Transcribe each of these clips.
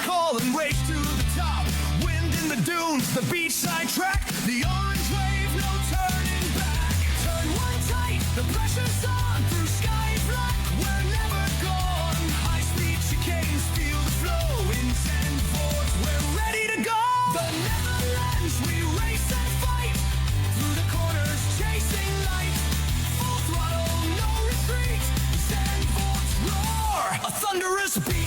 call and race to the top. Wind in the dunes, the beachside track, the orange wave, no turning back. Turn one tight, the pressure's on, through sky black, we're never gone. High speed chicanes, feel the flow, in Zandvoort, we're ready to go. The Netherlands, we race and fight, through the corners, chasing light. Full throttle, no retreat, Zandvoort's roar, a thunderous beat.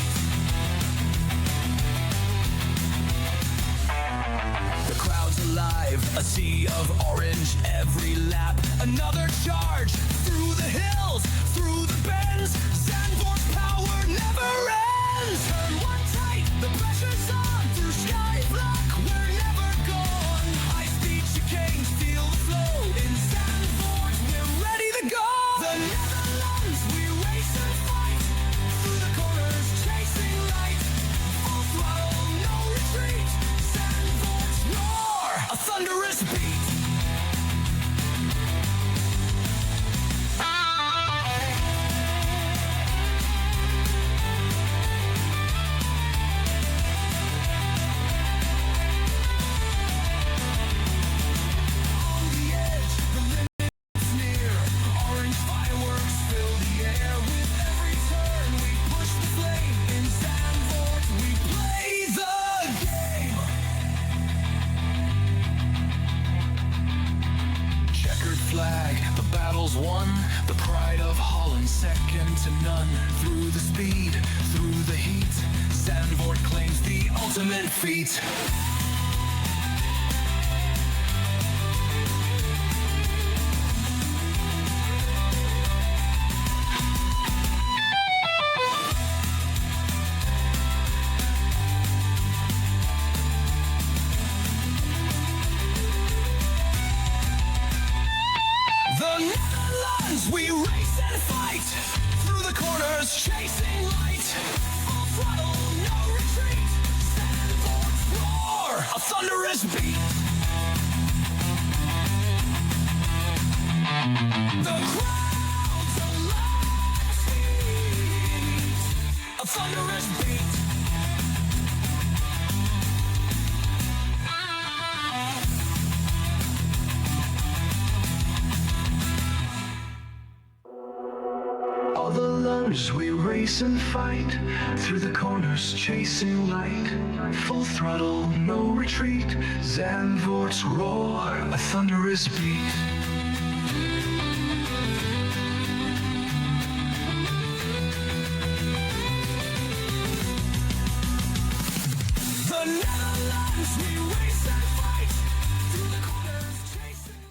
The crowd's alive, a sea of orange every lap. Another charge, through the hills, through the bends. Zandvoort's power never ends. Turn one tight, the pressure's on, through sky black, we're never gone. High speed chicanes, feel the flow, in Zandvoort, we're ready to go. The Netherlands, we race and fight, through the corners, chasing light. Full throttle, no retreat, Zandvoort's roar, a thunderous beat. On the edge, the limit's near. Orange fireworks fill the air. With every turn, we push the flame. In Zandvoort, we play the game. Checkered flag, the battle's won. The pride of Holland, second to none. Through the speed, through the heat, Zandvoort claims the ultimate feat. The Netherlands, we race and fight, through the corners, chasing light. Full throttle, no retreat, Zandvoort's roar, a thunderous beat. The crowd's alive, speed, a thunderous beat. All the lunge, we race and fight, through the corners, chasing light. Full throttle, no retreat, Zandvoort's roar, a thunderous beat. The Netherlands, we race and fight, through the corners, chasing.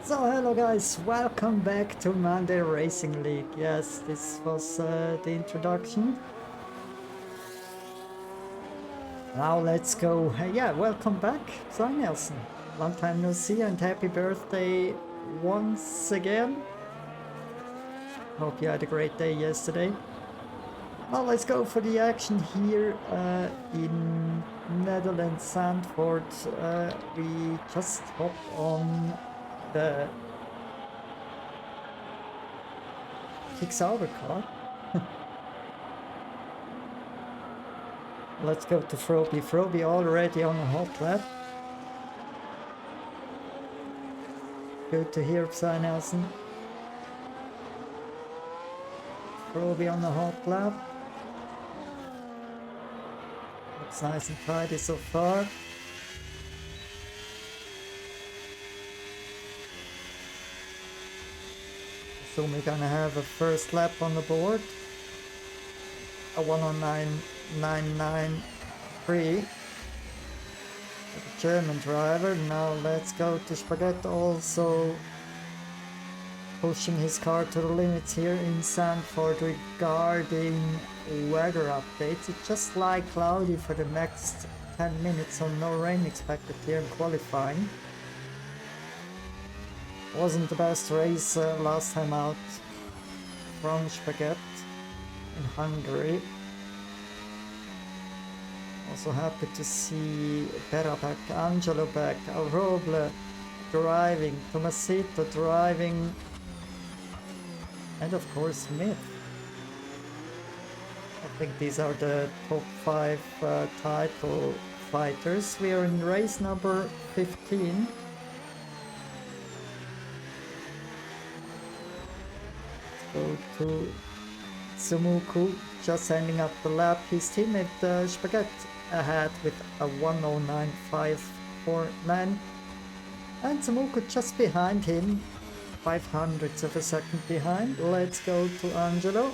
So hello guys, welcome back to Monday Racing League. Yes, this was the introduction. Now let's go. Yeah, welcome back, Svein Nelson. Long time no see and happy birthday once again. Hope you had a great day yesterday. Well, let's go for the action here in Netherlands, Zandvoort. We just hop on the Kicksauber car. Let's go to Froby. Froby already on a hot lap. Good to hear, Psy Nelson. Froby on a hot lap. Looks nice and tidy so far. So we're gonna have a first lap on the board. A 109.993. The German driver. Now let's go to Spaghetti, also pushing his car to the limits here in Zandvoort regarding weather updates. It's just like cloudy for the next 10 minutes, so no rain expected here in qualifying. Wasn't the best race last time out from Spaghetti in Hungary. Also happy to see Pera back, Angelo back, Roble driving, Tomasito driving And of course Smith. I think these are the top 5 title fighters. We are in race number 15. Let's go to Sumuku, just ending up the lap. His teammate Spaghetti ahead with a 109.549. And Sumuku just behind him, 500ths of a second behind. Let's go to Angelo.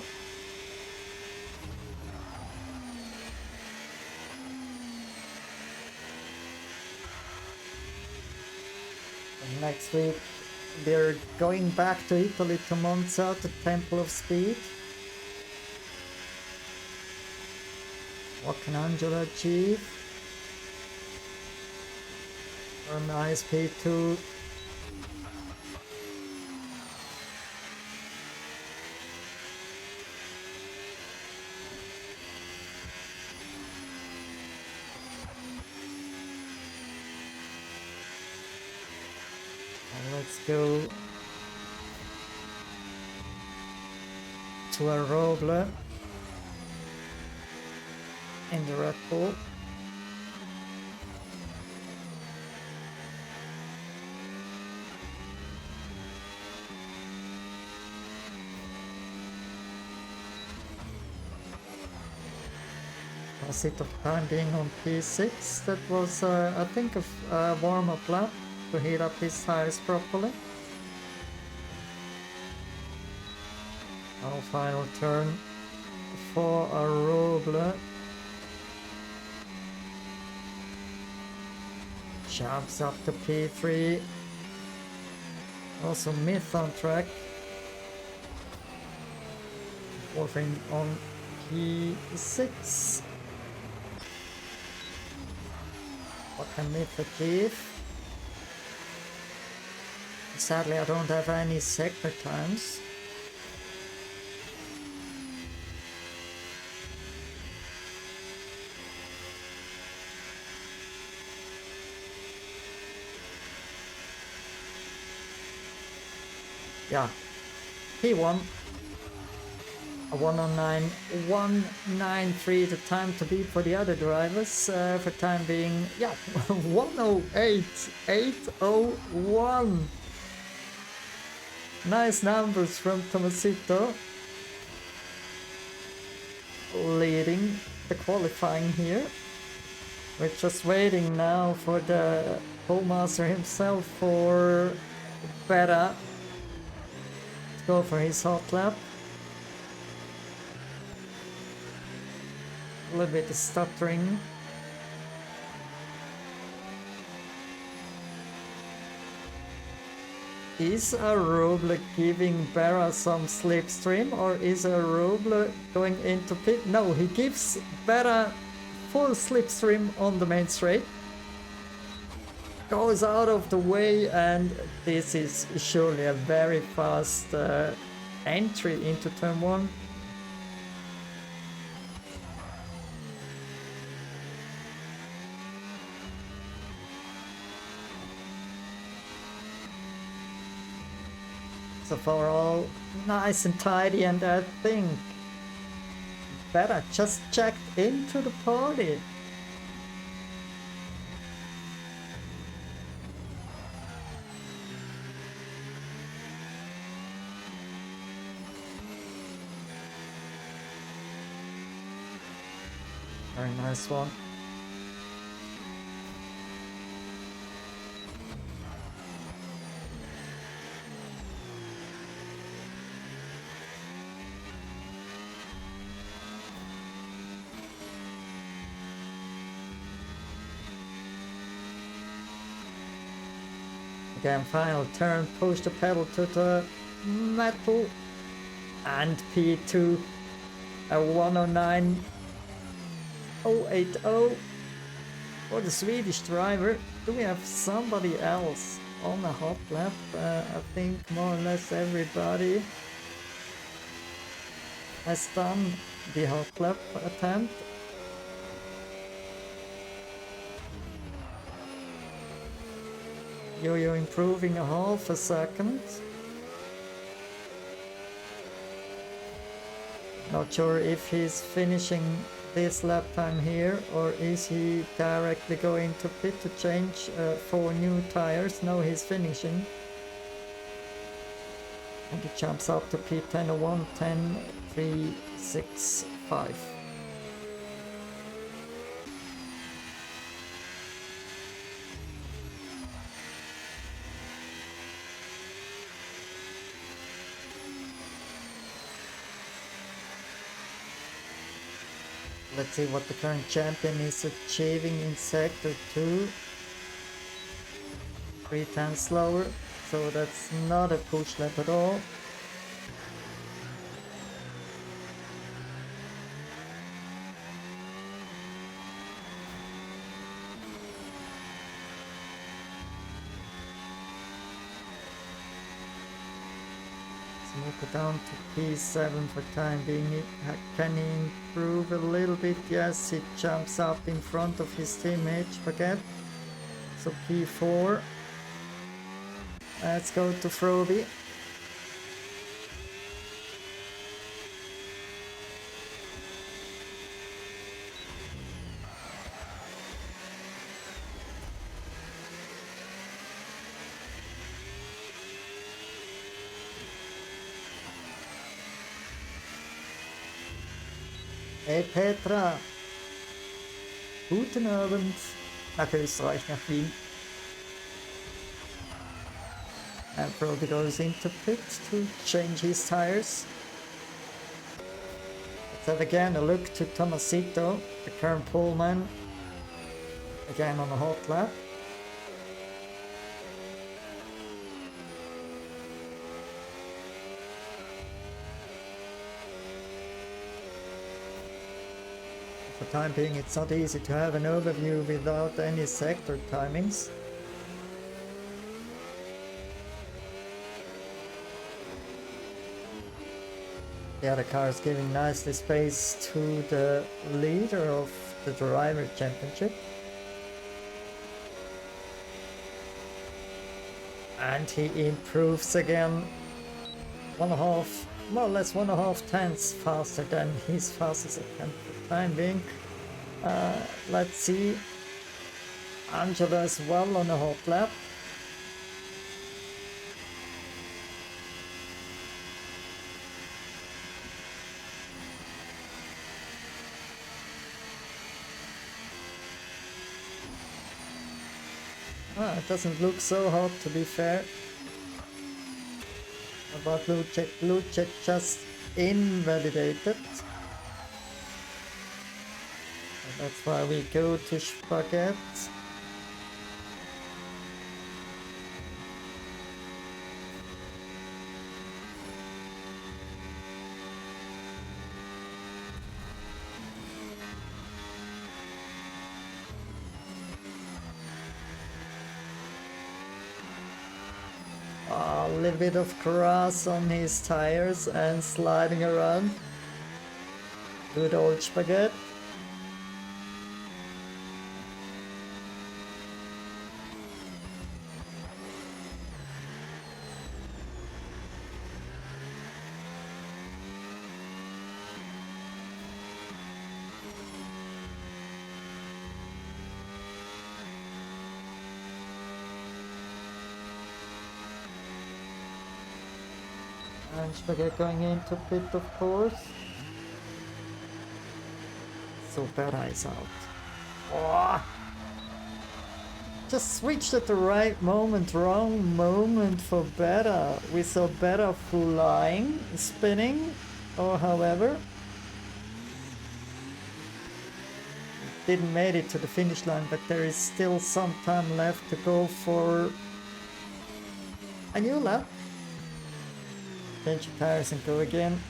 And next week we're going back to Italy, to Monza, to Temple of Speed. What can Angelo achieve? A nice P2. Let's go to a Roble in the Red Bull. It of time being on P6. That was I think a warm-up lap to heat up his tires properly. Our final turn for a Roble. Jumps up to P3. Also Myth on track. Wolfing on P6. What can Myth achieve? Sadly, I don't have any sector times. Yeah, he won. A 109.193, the time to beat for the other drivers. For time being, yeah, 108.801. Nice numbers from Tomasito. Leading the qualifying here. We're just waiting now for the pole master himself, for Berra, to go for his hot lap. A little bit of stuttering. Is a Roble giving Berra some slipstream, or is a Roble going into pit? No, he gives Berra full slipstream on the main straight. Goes out of the way, and this is surely a very fast entry into turn 1. So far all nice and tidy, and I think Berra just checked into the party. Very nice one. Again, final turn, push the pedal to the metal, and P2, a 109.080 for the Swedish driver. Do we have somebody else on a hot lap? I think more or less everybody has done the hot lap attempt. Yo-yo improving a half a second. Not sure if he's finishing this lap time here or is he directly going to pit to change 4 new tires. No, he's finishing. And he jumps up to P10 01 10 3 6 5. Let's see what the current champion is achieving in sector 2. 3 times slower, so that's not a push lap at all. Move it down to P7 for time being. Can he improve a little bit? Yes, he jumps up in front of his teammate, forget. So P4. Let's go to Froby. Hey Petra, guten Abend nach Österreich, nach Wien. And Froby goes into pit to change his tires. Let's have again a look to Tomasito, the current poleman, again on a hot lap. For the time being, it's not easy to have an overview without any sector timings. The other car is giving nicely space to the leader of the driver championship. And he improves again 1.5, more or less 1.5 tenths faster than his fastest attempt for the time being. Let's see. Angela as well on a hot lap. It doesn't look so hot, to be fair. About Lucek, Lucek just invalidated. And that's why we go to Spaghetti. A little bit of grass on his tires and sliding around. Good old Spaghetti. And Spaghetti going into pit, of course. So Berra is out. Oh! Just switched at the right moment, wrong moment for Berra. We saw Berra flying, spinning, or however. Didn't make it to the finish line, but there is still some time left to go for a new lap. Change your tires and go again.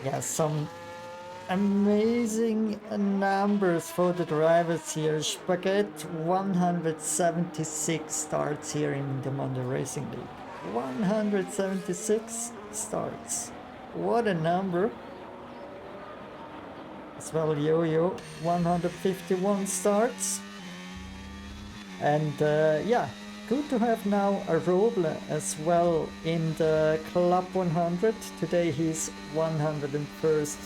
Yeah, some amazing numbers for the drivers here. Spaghetti 176 starts here in the Monday Racing League. 176 starts. What a number. as well Yo-Yo, 151 starts. And yeah, good to have now a Roble as well in the Club 100. Today he's 101st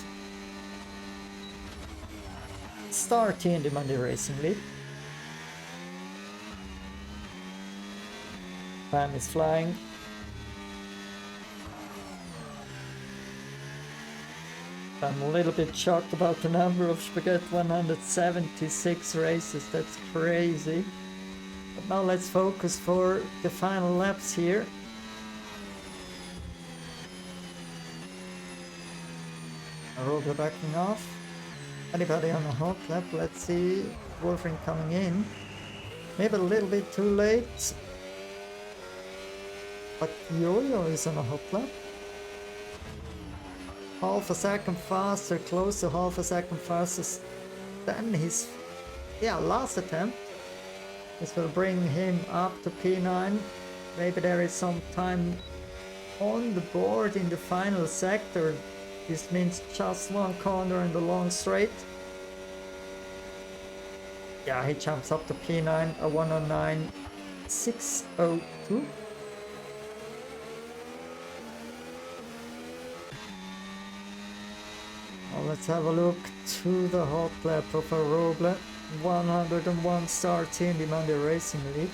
start in the Monday Racing League. Time is flying. I'm a little bit shocked about the number of Spaghetti, 176 races, that's crazy. But now let's focus for the final laps here. Roble backing off. Anybody on a hot lap? Let's see. Wolfring coming in. Maybe a little bit too late. But Yo-Yo is on a hot lap. Half a second faster, close to half a second faster than his last attempt. This will bring him up to P9. Maybe there is some time on the board in the final sector. This means just one corner in the long straight. Yeah, he jumps up to P9, a 109.602. Well, let's have a look to the hot lap of a Roble. 101 starts in the Monday Racing League.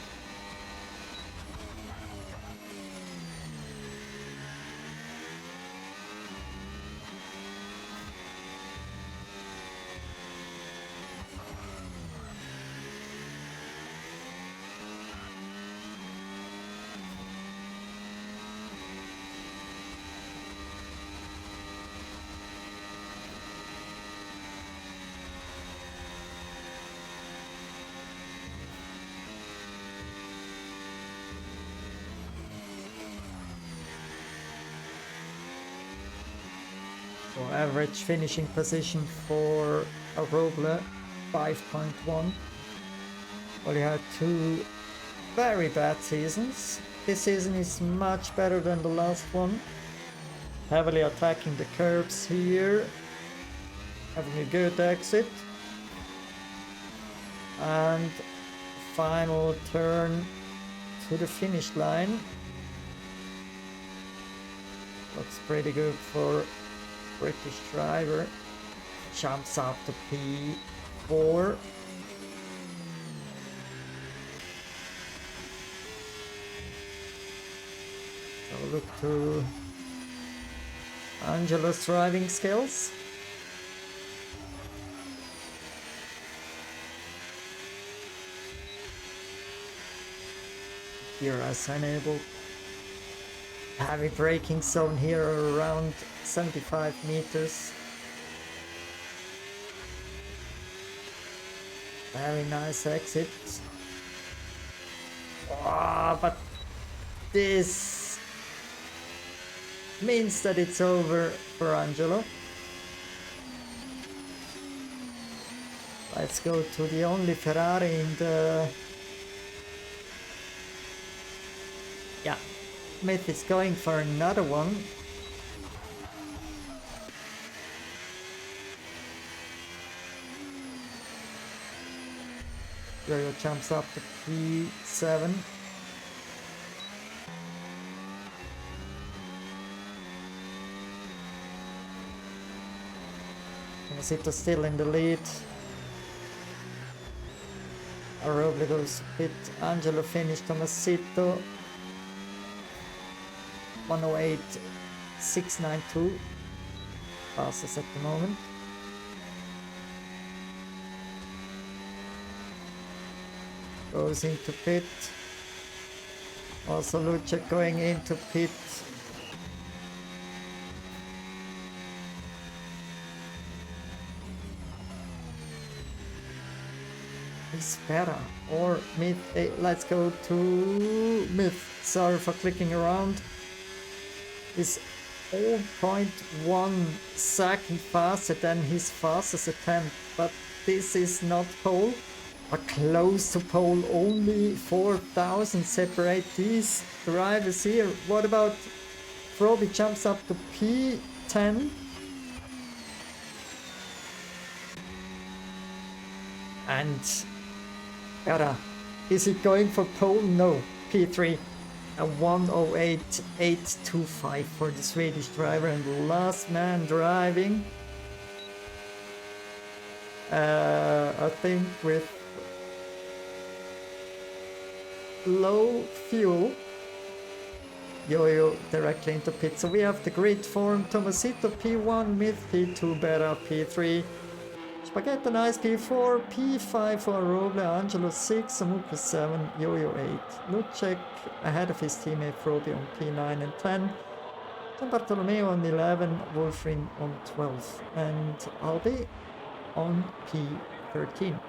So average finishing position for a Roble, 5.1. Well, he had two very bad seasons. This season is much better than the last one. Heavily attacking the curbs here. Having a good exit. And final turn to the finish line. Looks pretty good for British driver. Jumps up to P4. So look to Angelo's driving skills. Here as enabled. Heavy braking zone here around 75 meters. Very nice exit. Oh, but this means that it's over for Angelo. Let's go to the only Ferrari in the... Yeah, Smith is going for another one. Yo-Yo jumps up to P7. Tomasito still in the lead. Roble goes pit. Angelo finished. Tomasito 108.692. Passes at the moment. Goes into pit. Also Lucha going into pit. Espera or Myth. Let's go to Myth. Sorry for clicking around. Is 0.1 second faster than his fastest attempt, but this is not pole. But close to pole, only 4,000 separate these drivers here. What about Froby jumps up to P10? And Berra, is it going for pole? No. P3. A 108.825 for the Swedish driver, and the last man driving. I think with low fuel. Yo-Yo directly into pit. So we have the grid form: Tomasito P1, Myth P2, Berra P3, Spaghetti Nice P4, P5 for Roble, Angelo 6, Samuka 7, Yo-Yo 8, Lucek ahead of his teammate Froby on P9 and 10, San Bartolomeo on 11, Wolfrin on 12, and Albi on P13.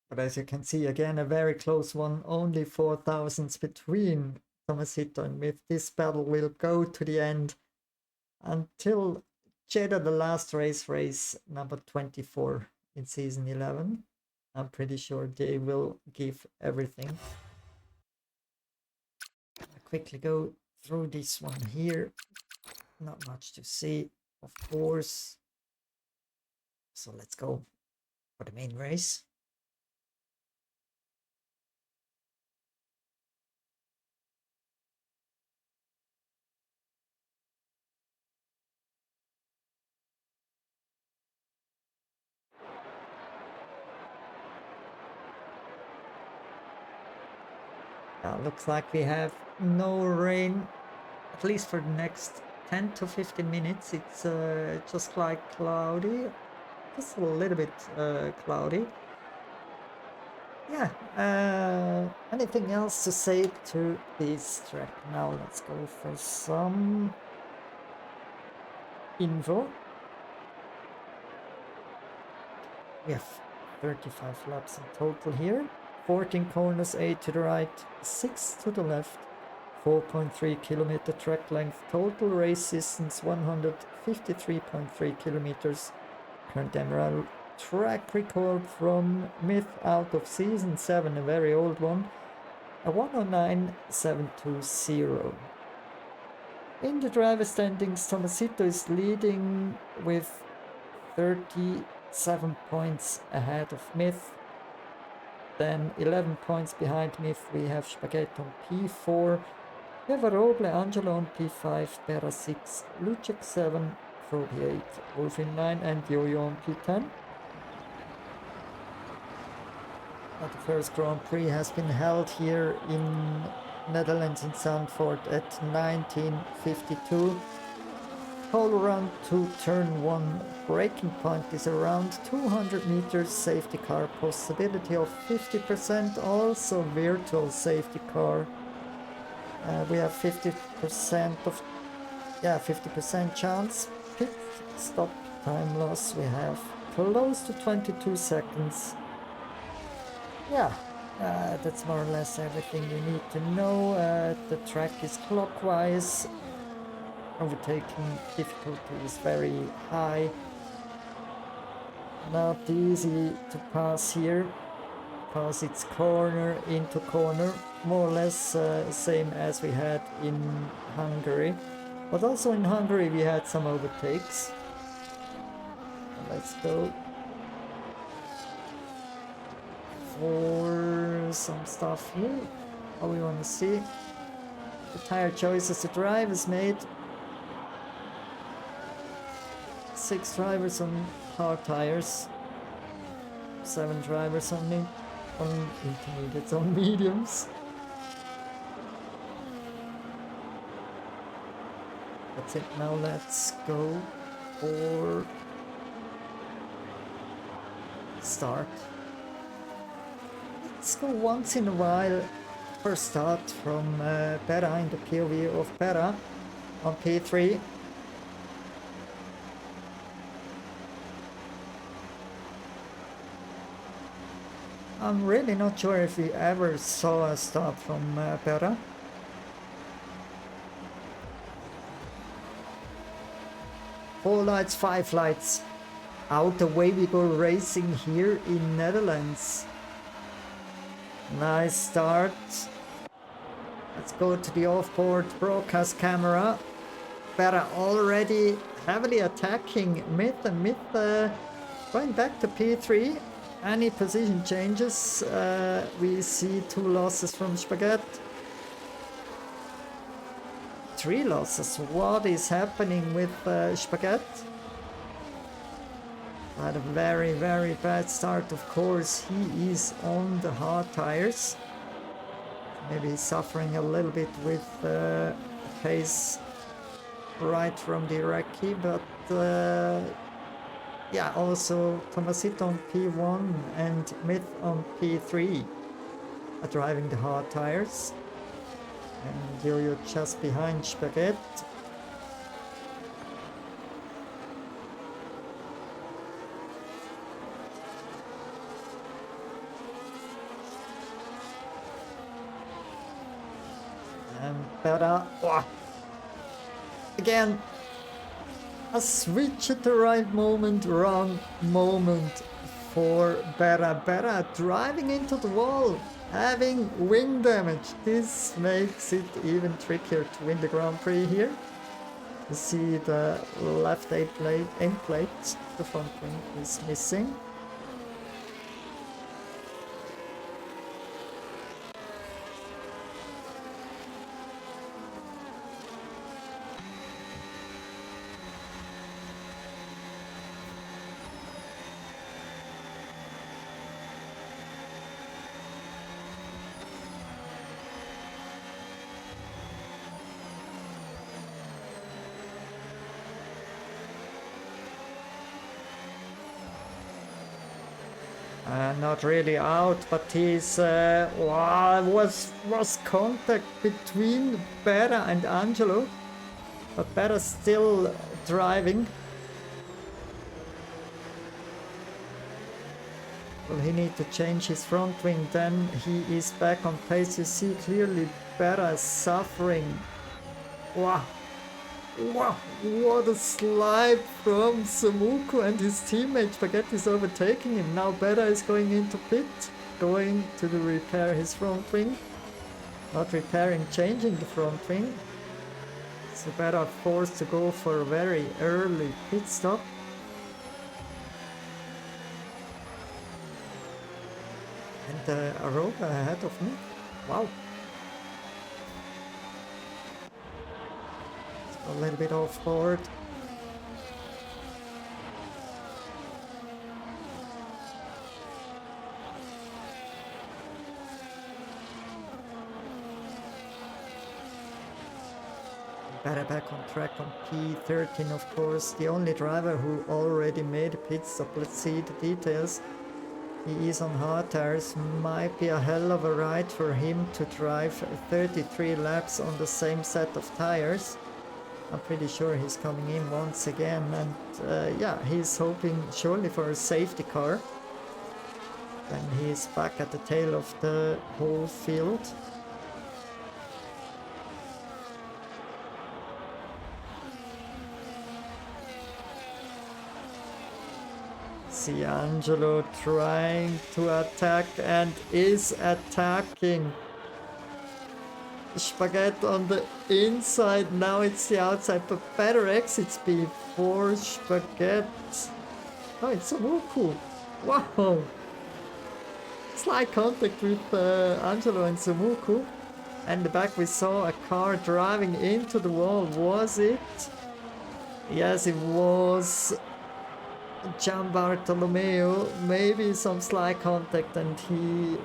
But as you can see, again, a very close one, only 4 thousandths between Tomasito and Myth. This battle will go to the end until Jeddah, the last race number 24 in season 11. I'm pretty sure they will give everything. I'll quickly go through this one here. Not much to see, of course. So let's go for the main race. Looks like we have no rain, at least for the next 10 to 15 minutes. It's just like cloudy, just a little bit cloudy. Yeah, anything else to say to this track? Now let's go for some info. We have 35 laps in total here. 14 corners, 8 to the right, 6 to the left, 4.3 kilometer track length, total race distance 153.3 kilometers. Current Emerald track record from Myth out of season 7, a very old one, a 109.720. In the driver standings, Tomasito is leading with 37 points ahead of Myth. Then 11 points behind Myth, we have Spaghetti on P4, we have Roble, Angelo on P5, Berra 6, Lucek 7, Froby 8, Wolfin 9, and Yo-Yo on P10. The first Grand Prix has been held here in Netherlands in Zandvoort at 1952. Pole around to turn 1, braking point is around 200 meters, safety car possibility of 50%, also virtual safety car. We have 50% of, 50% chance. Pit stop time loss, we have close to 22 seconds. That's more or less everything you need to know. The track is clockwise. Overtaking difficulty is very high. Not easy to pass here because it's corner into corner, more or less same as we had in Hungary. But also in Hungary we had some overtakes. Let's go for some stuff here. What we want to see. The tire choices the drivers made. 6 drivers on hard tires, 7 drivers on intermediates, on mediums. That's it. Now let's go for start. Let's go once in a while for start from Berra in the POV of Berra on P3. I'm really not sure if we ever saw a start from Berra. 4 lights, 5 lights. Out the way we go racing here in Netherlands. Nice start. Let's go to the off-board broadcast camera. Berra already heavily attacking mid, and mid going back to P3. Any position changes, we see 2 losses from Spaghetti. 3 losses. What is happening with Spaghetti? Had a very, very bad start, of course. He is on the hard tires. Maybe he's suffering a little bit with pace right from the Iraqi, but yeah, also Tomasito on P1 and Myth on P3 are driving the hard tires. And Yo-Yo just behind Spaghetti. And Berra, again, a switch at the right moment, wrong moment for Berra. Berra driving into the wall, having wing damage. This makes it even trickier to win the Grand Prix here. You see the left end plate, the front wing is missing. Not really out, but he's was contact between Berra and Angelo, but Berra still driving. Well, he need to change his front wing, then he is back on pace. You see clearly Berra suffering. Wow. Wow, what a slide from Samuku, and his teammate Spaghetti is overtaking him. Now Berra is going into pit, going to repair his front wing. Not repairing, changing the front wing. So Berra forced to go for a very early pit stop. And Aroga ahead of me. Wow. A little bit off board. Better back on track on P13, of course. The only driver who already made a pit stop. Let's see the details. He is on hard tires. Might be a hell of a ride for him to drive 33 laps on the same set of tires. I'm pretty sure he's coming in once again, and yeah, he's hoping surely for a safety car. Then he's back at the tail of the whole field. See Angelo trying to attack and is attacking. Spaghetti on the inside, now it's the outside, but better exits before Spaghetti. Oh, it's Samuku. Wow! Slight contact with Angelo and Samuku. And the back we saw a car driving into the wall. Was it? Yes, it was Gian Bartolomeo. Maybe some slight contact, and he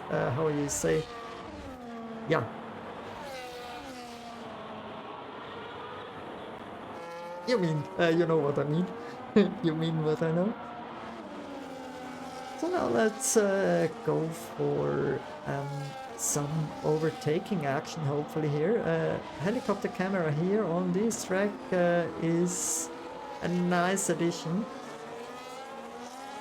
how you say? Yeah. You mean, you know what I mean. You mean what I know. So now let's go for some overtaking action, hopefully here. Helicopter camera here on this track is a nice addition.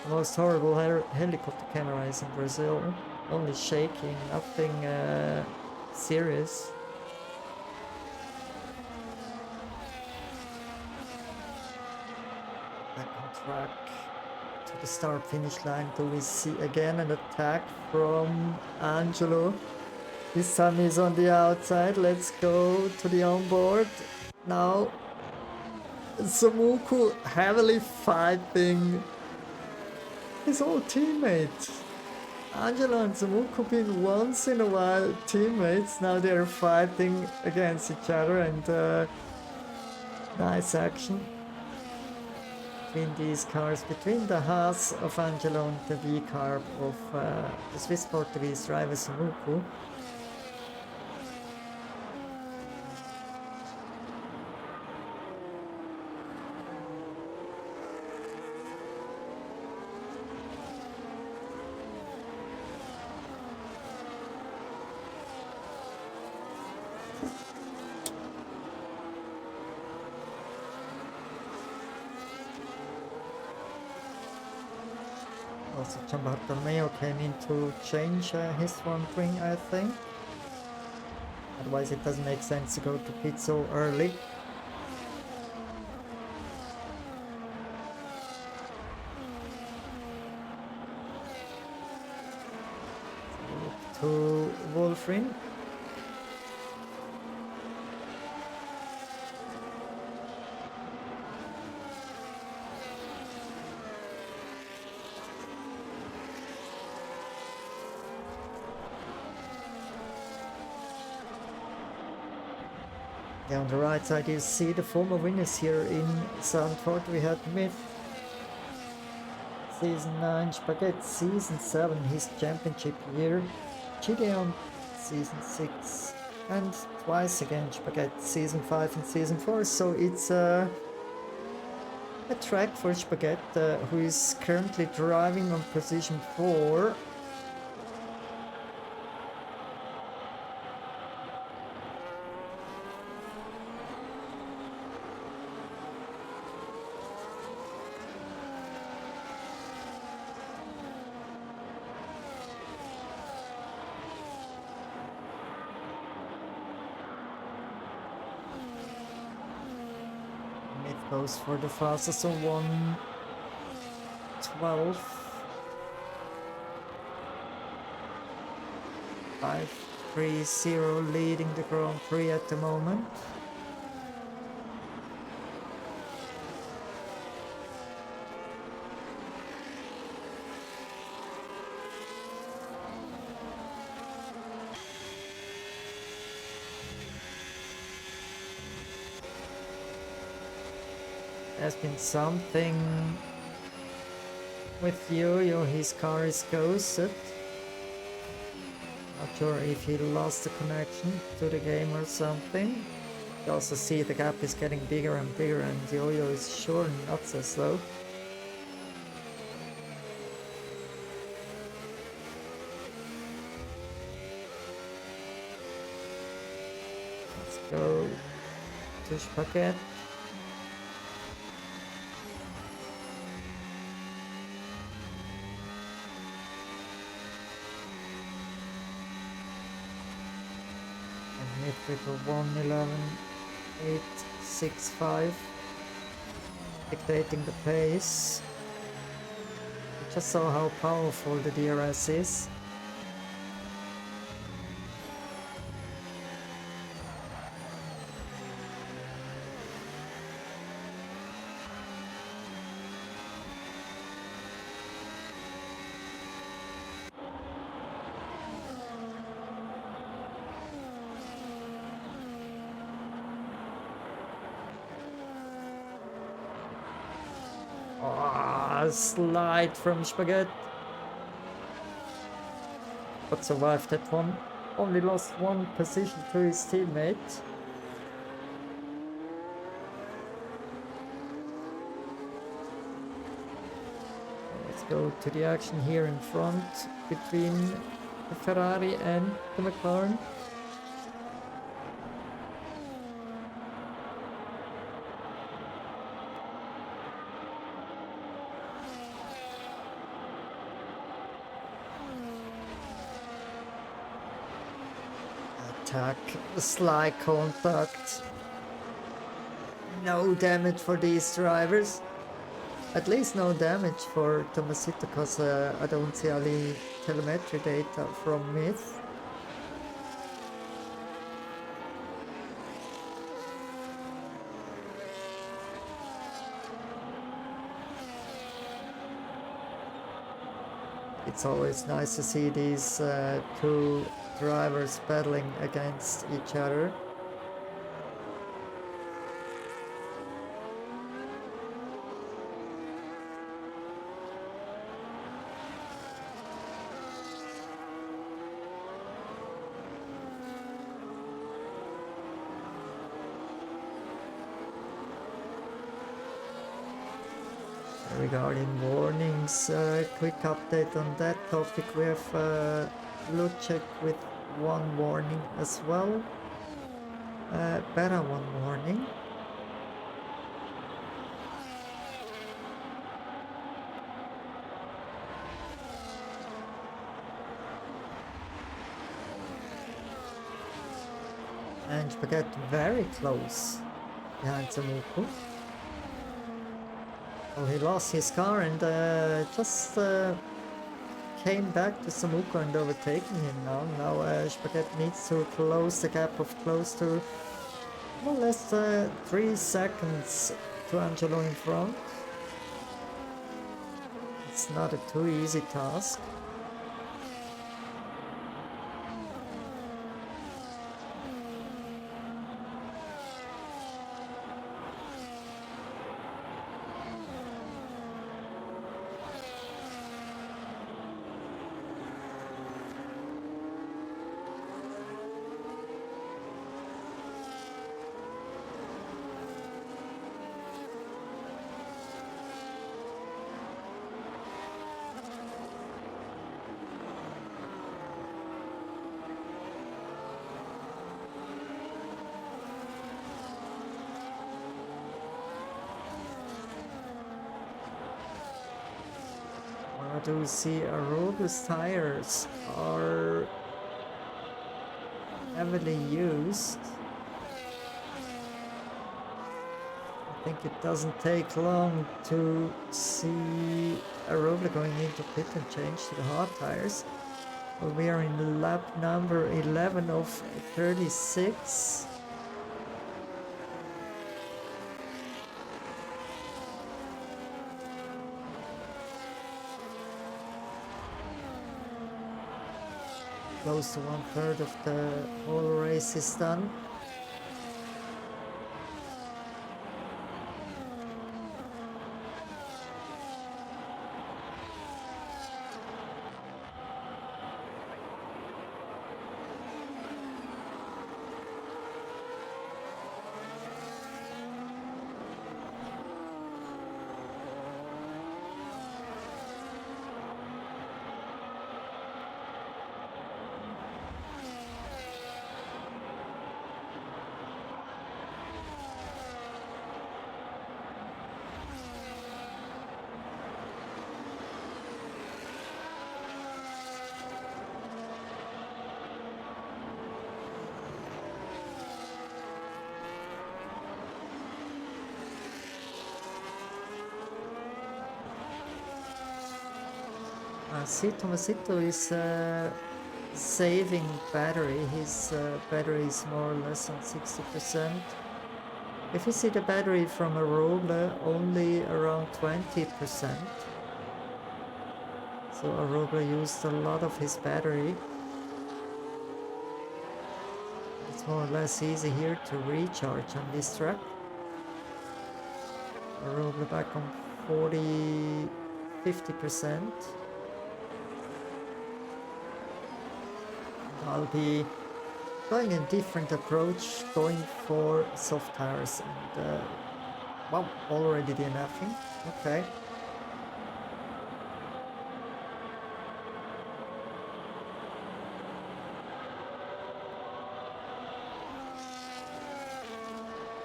The most horrible helicopter cameras in Brazil. Only shaking, nothing serious. track to the start finish line. Do we see again an attack from Angelo? This time he's on the outside. Let's go to the onboard. Now Samuku heavily fighting his old teammate. Angelo and Samuku been once in a while teammates. Now they're fighting against each other, and nice action between these cars, between the Haas of Angelo and the V-Carb of the Swiss Portuguese driver Samuku. Also, Gian Bartolomeo came in to change his front wing, I think. Otherwise, it doesn't make sense to go to pit so early. To Wolfrin. Yeah, on the right side you see the former winners here in Zandvoort. We had Myth, Season 9, Spaghetti, Season 7, his championship year, Gideon, Season 6, and twice again Spaghetti, Season 5 and Season 4. So it's a track for Spaghetti, who is currently driving on position 4. Goes for the fastest on 1:12. 5:30 leading the Grand Prix at the moment. There's been something with Yo-Yo, his car is ghosted. Not sure if he lost the connection to the game or something. You also see the gap is getting bigger and bigger, and Yo-Yo is sure not so slow. Let's go to Spaghetti. With a 1:11.865, dictating the pace. We just saw how powerful the DRS is. Slide from Spaghetti, but survived that one. Only lost one position to his teammate. Let's go to the action here in front between the Ferrari and the McLaren. Attack, slide contact. No damage for these drivers. At least no damage for Tomasito, because I don't see any telemetry data from Myth. It's always nice to see these two drivers battling against each other. Regarding warnings, quick update on that topic. We have load check with one warning as well. Beta one warning. And we get very close behind Samuku. Well, he lost his car and just came back to Samuku and overtaking him now. Now Spaghetti needs to close the gap of close to more or less 3 seconds to Angelo in front. It's not a too easy task. I do see Aruba's tires are heavily used. I think it doesn't take long to see Aruba going into pit and change to the hard tires. Well, we are in lap number 11 of 36. Close to 1/3 of the whole race is done. I see Tomasito is saving battery. His battery is more or less on 60%. If you see the battery from a roller, only around 20%. So Aruba used a lot of his battery. It's more or less easy here to recharge on this track. Aruba back on 50%. I'll be going a different approach, going for soft tires, and well, already DNFing. Okay.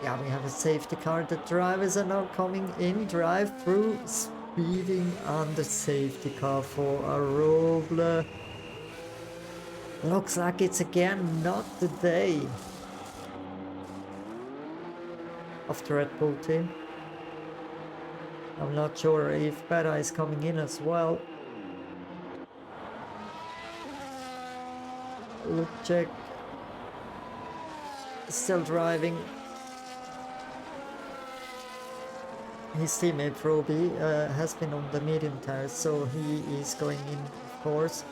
Yeah, we have a safety car. The drivers are now coming in, drive through, speeding on the safety car for Aruba. Looks like it's again not the day of the Red Bull team. I'm not sure if Beta is coming in as well. Lucek still driving. His teammate Roby has been on the medium tires, so he is going in, of course.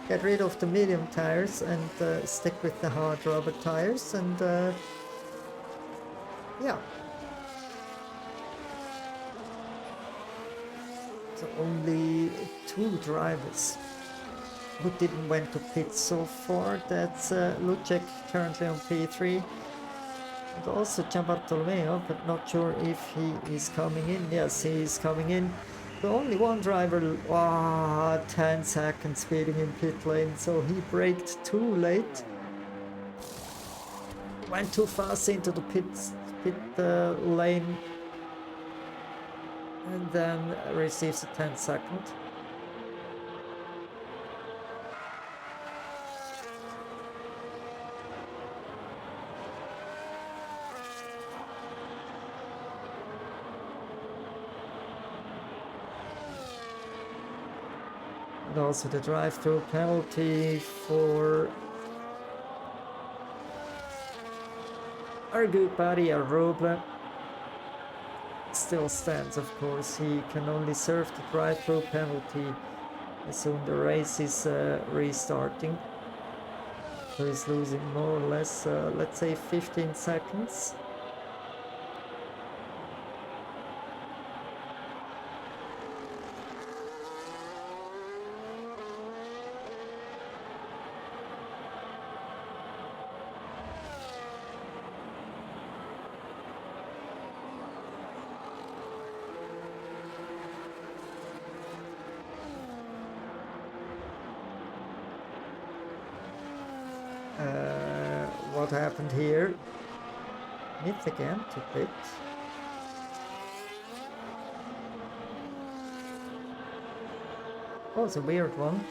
Get rid of the medium tires and stick with the hard rubber tires, and yeah. So only 2 drivers who didn't went to pit so far. That's Lucek currently on P3. And also Gianbartolomeo, but not sure if he is coming in. Yes, he is coming in. So only 1 driver, 10 seconds speeding in pit lane, so he braked too late. Went too fast into the pit lane. And then receives a 10-second. And also the drive-through penalty for our good buddy Aroble still stands, of course. He can only serve the drive-through penalty as soon the race is restarting. So he's losing more or less, let's say 15 seconds. What happened here? Myth again to pit. Oh, it's a weird one.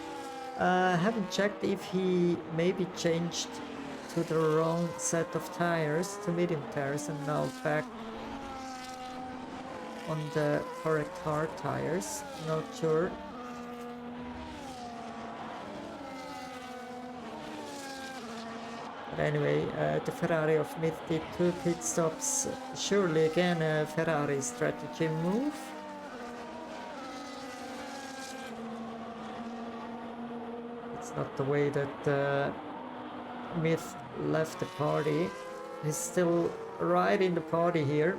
Haven't checked if he maybe changed to the wrong set of tires, to medium tires, and now back on the correct hard tires. Not sure. But anyway, the Ferrari of Myth did 2 pit stops. Surely again a Ferrari strategy move. It's not the way that Myth left the party. He's still right in the party here.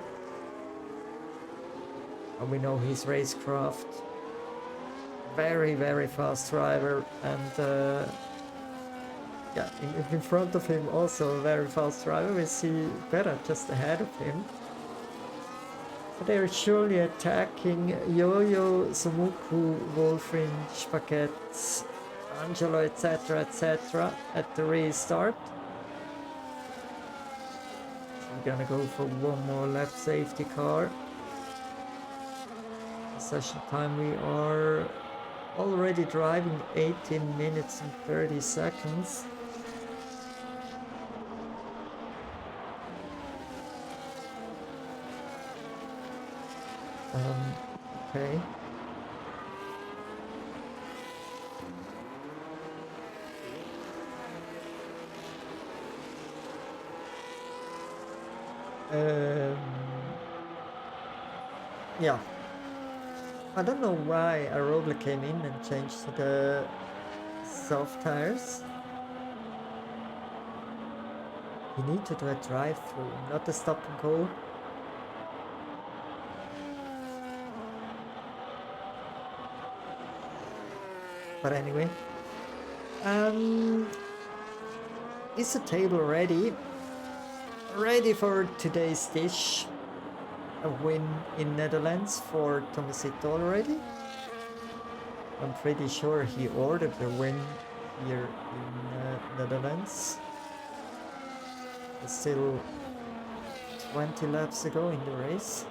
And we know his racecraft. Very, very fast driver, and yeah, in front of him also a very fast driver. We see Beta just ahead of him. But they're surely attacking Yo-Yo, Sumuku, Wolfrin, Spaghetti, Angelo, etc. at the restart. So we're gonna go for 1 more lap safety car. Session time, we are already driving 18 minutes and 30 seconds. Okay. Yeah. I don't know why Aroble came in and changed to the soft tires. You need to do a drive-through, not a stop and go. But anyway, is the table ready? Ready for today's dish? A win in Netherlands for Tomasito already? I'm pretty sure he ordered a win here in Netherlands. There's still 20 laps to go in the race.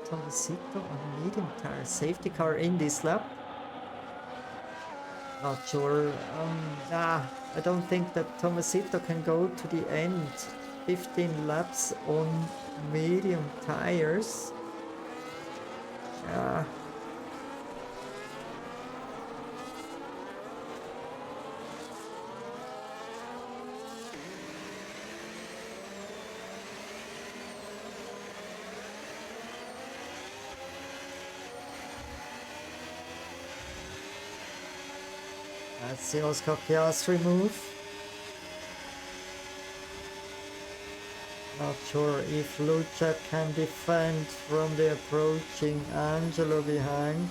Tomasito on medium tire, safety car in this lap. Not sure. I don't think that Tomasito can go to the end 15 laps on medium tires. Yeah. That's the Oscar Piastri move. Not sure if Lucha can defend from the approaching Angelo behind.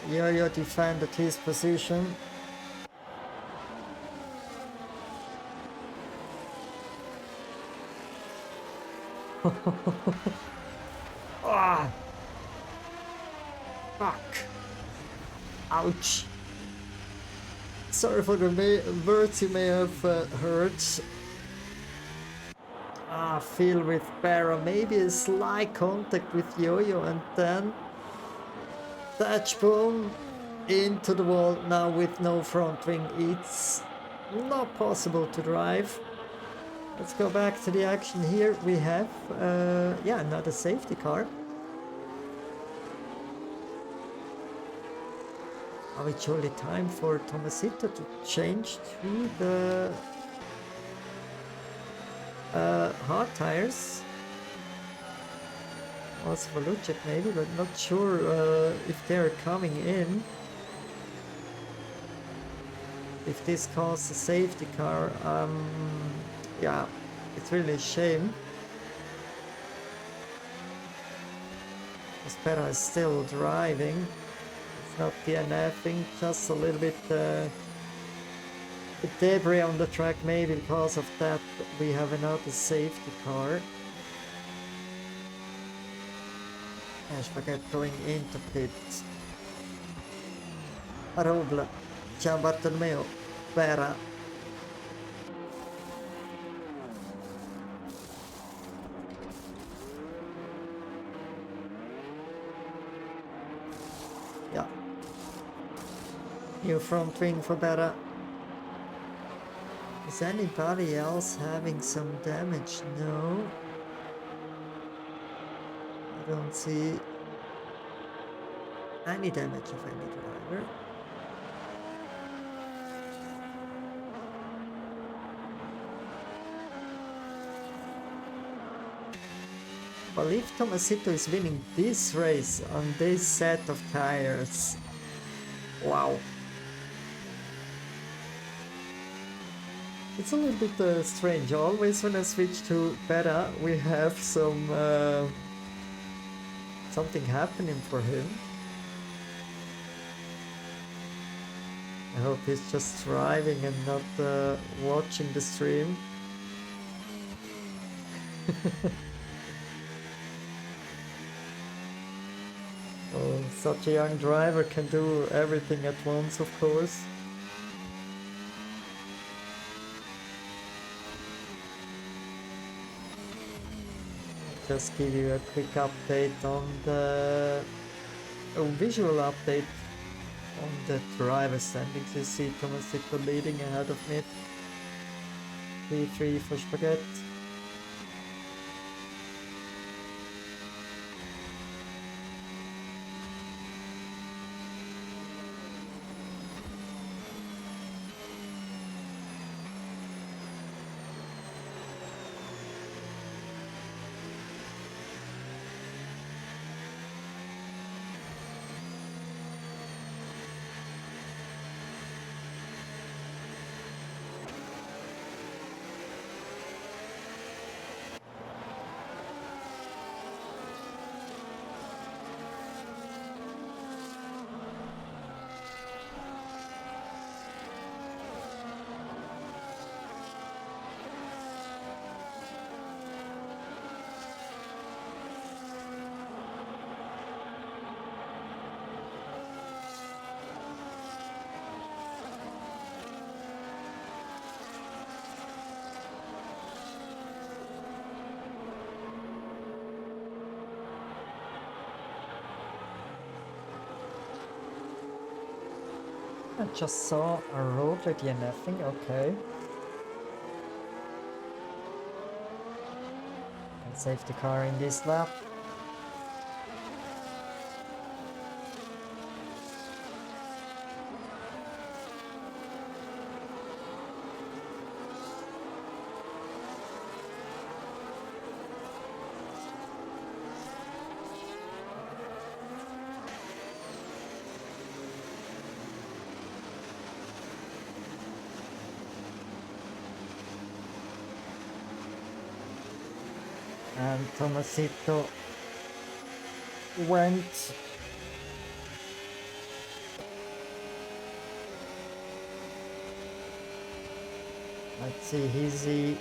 Yo-Yo defended his position. Ah! Fuck! Ouch! Sorry for the words you may have heard. Phil with Barra, maybe a slight contact with Yo-Yo and then touch boom into the wall. Now with no front wing, it's not possible to drive. Let's go back to the action here. We have, yeah, another safety car. Now it's surely time for Tomasito to change to the hard tires. Also for Lucic maybe, but not sure if they're coming in. If this causes a safety car, yeah, it's really a shame. Espera is still driving. It's not DNFing, just a little bit debris on the track. Maybe because of that we have another safety car. And Spaghetti going into pit. Arobla, Gian Bartolomeo, Vera. Yeah. New front wing for Vera. Is anybody else having some damage? No. I don't see any damage of any driver. Well, if Tomasito is winning this race on this set of tires, wow. It's a little bit strange. Always when I switch to Beta, we have some something happening for him. I hope he's just driving and not watching the stream. Oh, such a young driver can do everything at once, of course. Just give you a quick update on the visual update on the driver standings. You see Tomasito leading ahead of me. P3 for Spaghetti. just saw a rotor DNFing, okay. Can save the car in this lap. And Tomasito went. Let's see,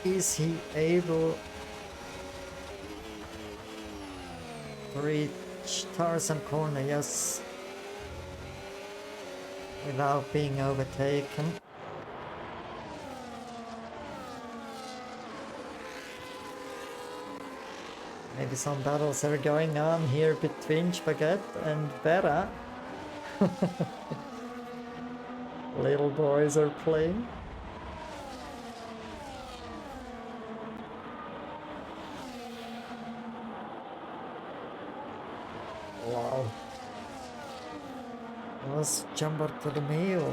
is he able to reach Tarzan corner? Yes, without being overtaken. Maybe some battles are going on here between Spaghetti and Vera. Little boys are playing. Wow. That was Gianbartolomeo.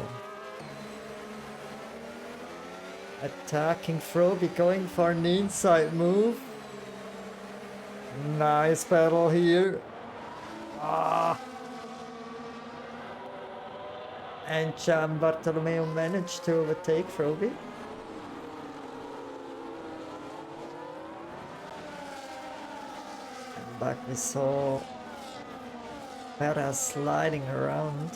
Attacking Froby, going for an inside move. Nice battle here. And Gianbartolomeo managed to overtake Froby. And back we saw Vera sliding around.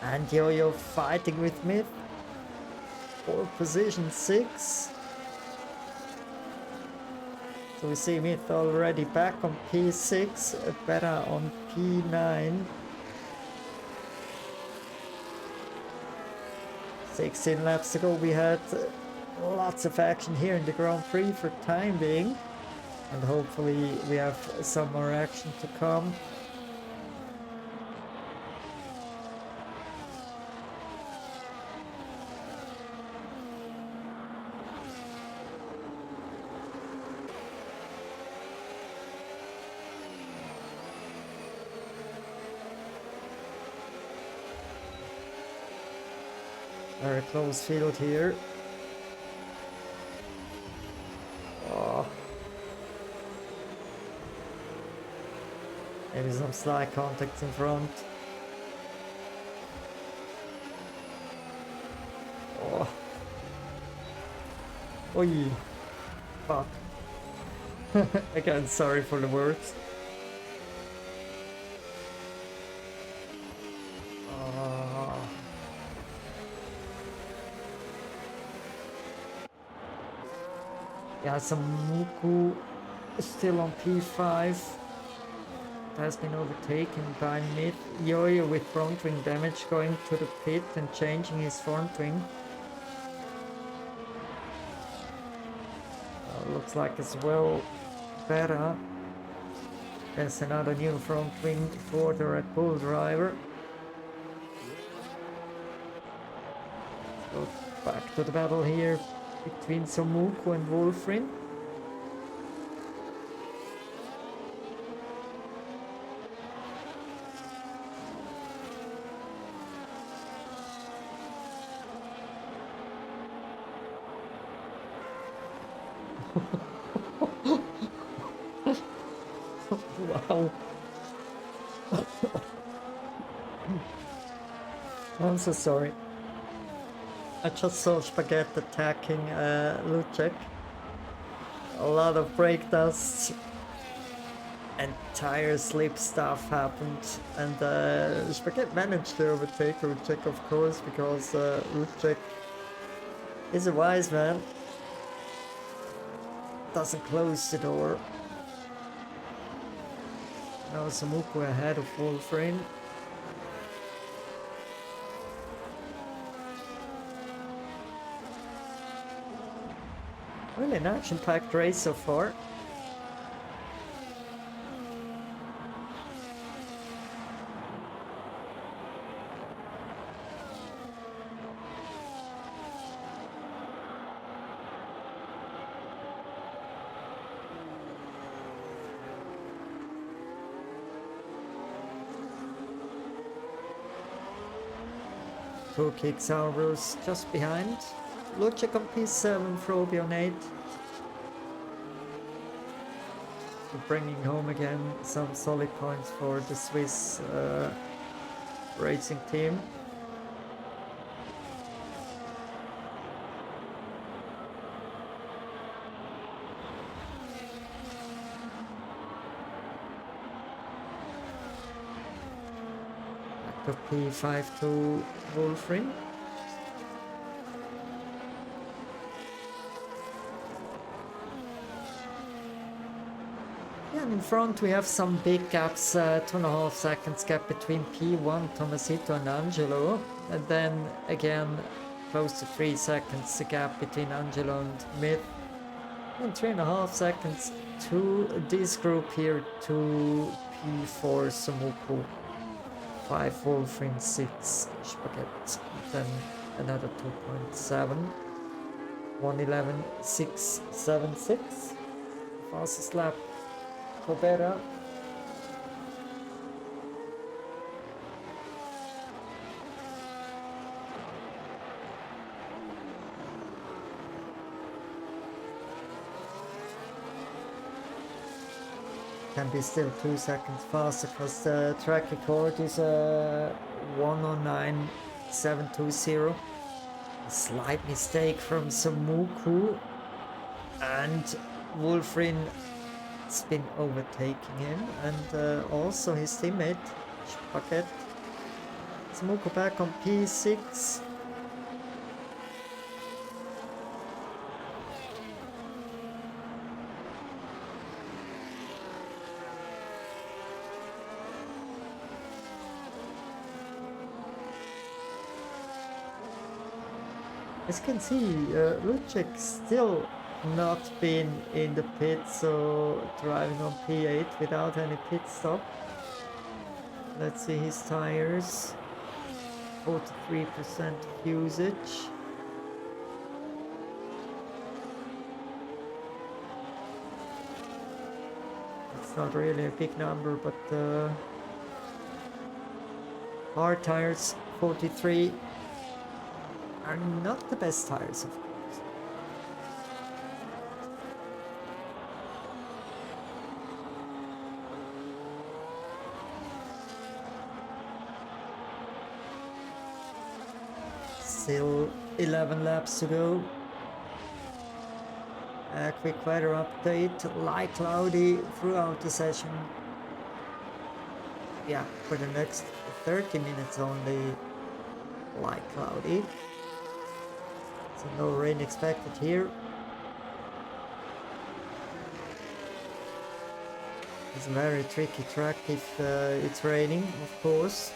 And Yo-Yo fighting with Myth for position 6. So we see Myth already back on P6, Vera on P9. 16 laps ago we had lots of action here in the Grand Prix for time being. And hopefully we have some more action to come. Very close field here. Oh. Maybe some slide contacts in front. Oh. Oi. Fuck. Again, sorry for the words. Yeah, Samuku is still on P5. Has been overtaken by Myth. Yo-Yo with front wing damage going to the pit and changing his front wing. Looks like as well better. There's another new front wing for the Red Bull driver. So back to the battle here between Somuku and Wolfrin. Wow. I'm so sorry. I just saw Spaghetti attacking Lucek. A lot of brake dust and tire slip stuff happened, and Spaghetti managed to overtake Lucek, of course, because Lucek is a wise man. Doesn't close the door. Now Samuku ahead of Wolfrain. Really an action-packed race so far. Two kicks Alvarez just behind. Lucic on P7, Froby on 8. So bringing home again some solid points for the Swiss racing team. Back of P5 to Wolfrin. Yeah, and in front we have some big gaps, 2.5 seconds gap between P1, Tomasito and Angelo, and then again close to 3 seconds the gap between Angelo and Myth, and 3.5 seconds to this group here to P4 Sumuku, 5 Wolfrin, 6 Spaghetti, then another 2.7, 1:11.676, fastest lap. Better. Can be still 2 seconds faster because the track record is 1:09.720. A slight mistake from Samuku, and Wolfrin has been overtaking him, and also his teammate Paquet. Samuku back on P6. As you can see, Lucic still not been in the pit, so driving on P8 without any pit stop. Let's see his tires. 43% usage. It's not really a big number, but hard tires 43 are not the best tires, of course. Still 11 laps to go. A quick weather update. Light cloudy throughout the session. Yeah, for the next 30 minutes only light cloudy. So no rain expected here. It's a very tricky track if it's raining, of course.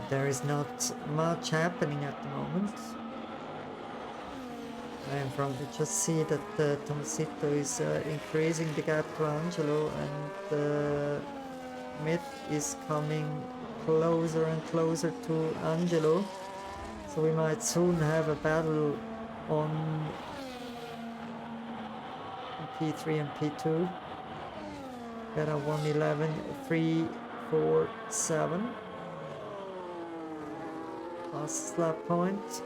There is not much happening at the moment. And from we just see that Tomasito is increasing the gap to Angelo, and Myth is coming closer and closer to Angelo. So we might soon have a battle on P3 and P2. Got a 1:11.347. Last lap point.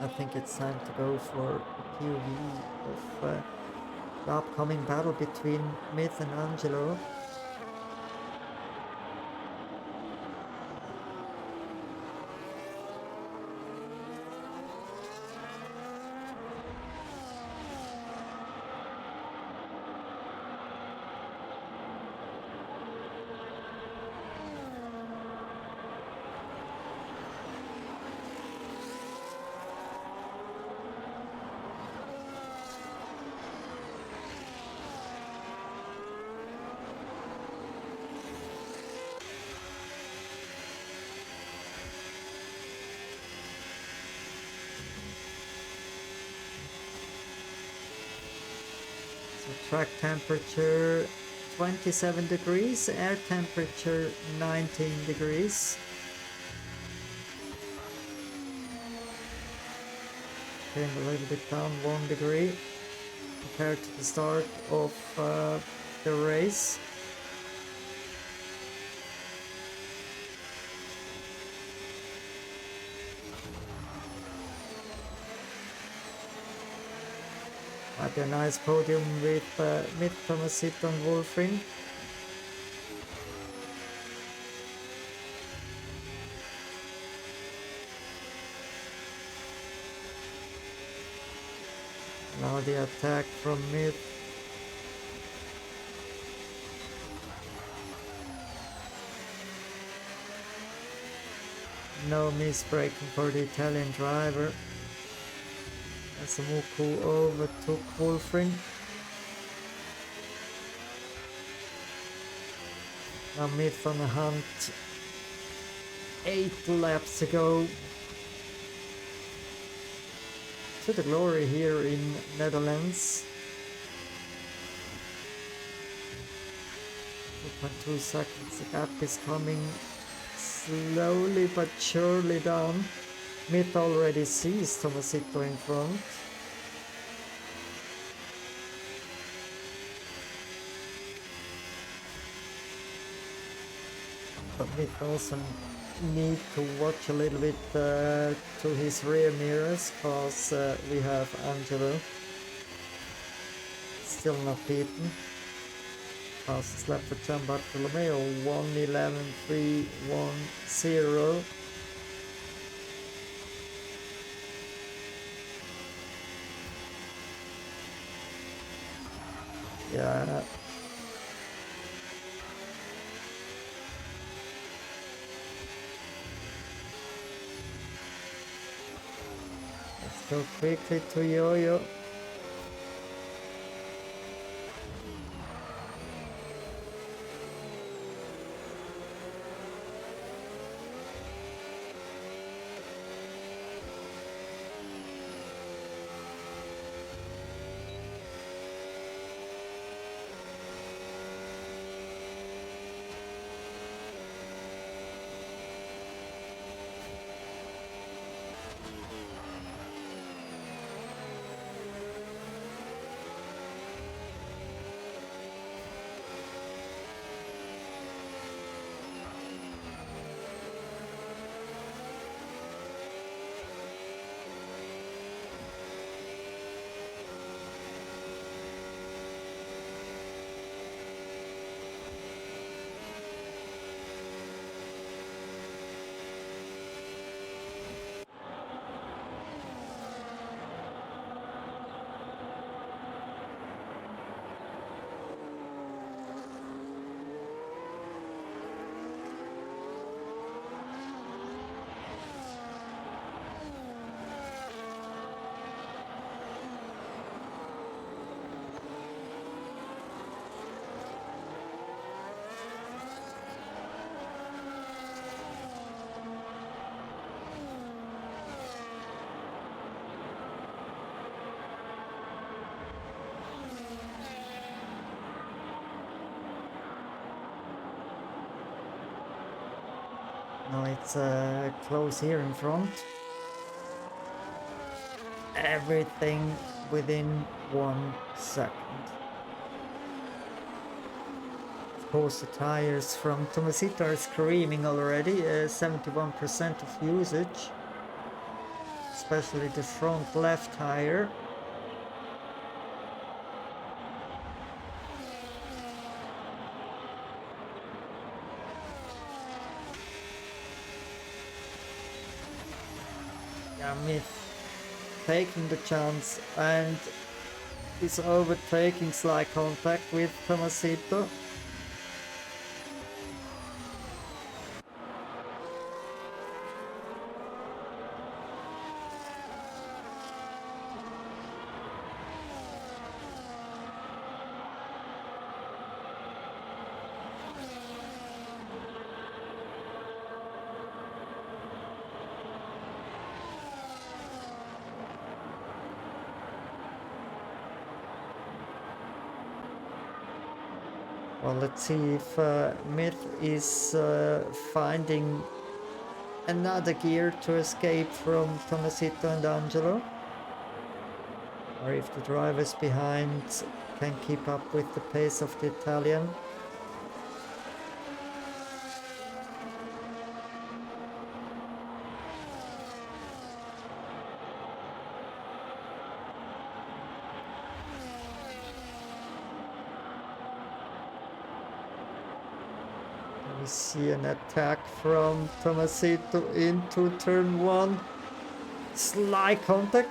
I think it's time to go for a POV of the upcoming battle between Myth and Angelo. Track temperature 27 degrees, air temperature 19 degrees. Came a little bit down 1 degree compared to the start of the race. Might be a nice podium with Mid Tomasito and Wolfring. Now the attack from Mid. No misbraking for the Italian driver. As Muku overtook Wolfring. Now Myth on the hunt. 8 laps ago. To the glory here in Netherlands. 2.2 seconds. The gap is coming slowly but surely down. Myth already sees Tomasito in front. But Myth also need to watch a little bit to his rear mirrors, cause we have Angelo still not beaten. Fastest lap for Gian Bartolomeo 1:11.310. Yeah. Let's go quickly to Yo-Yo. Now it's close here in front. Everything within 1 second. Of course, the tires from Tomasito are screaming already. 71% of usage, especially the front left tire. Yeah, Myth taking the chance and is overtaking slight contact with Tomasito. Well, let's see if Myth is finding another gear to escape from Tomasito and Angelo, or if the drivers behind can keep up with the pace of the Italian. We see an attack from Tomasito into turn 1. Slight contact.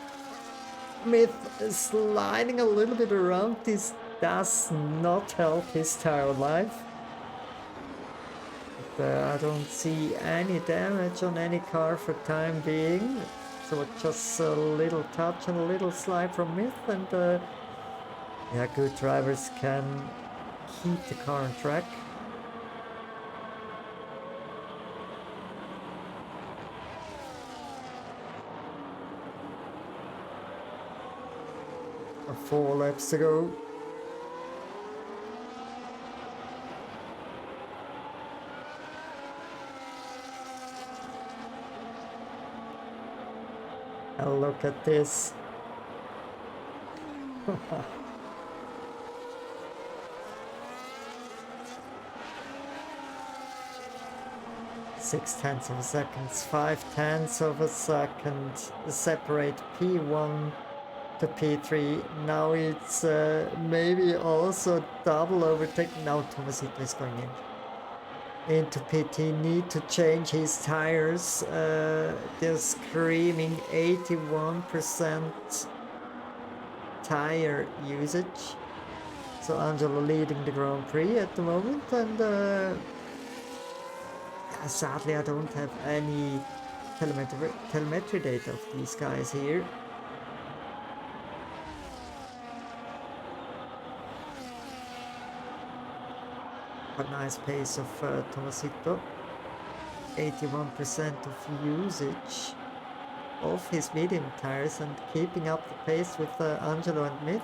Myth sliding a little bit around. This does not help his tire life. But I don't see any damage on any car for time being. So just a little touch and a little slide from Myth, and yeah, good drivers can keep the car on track. Or 4 laps to go. And look at this. 0.6 of a second, 0.5 of a second separate P1 to P3. Now it's maybe also double overtake. Now Tomasito is going into PT. Need to change his tires. They're screaming 81% tire usage. So Angelo leading the Grand Prix at the moment, and sadly I don't have any telemetry data of these guys here. But nice pace of Tomasito. 81% of usage of his medium tires and keeping up the pace with Angelo and Myth.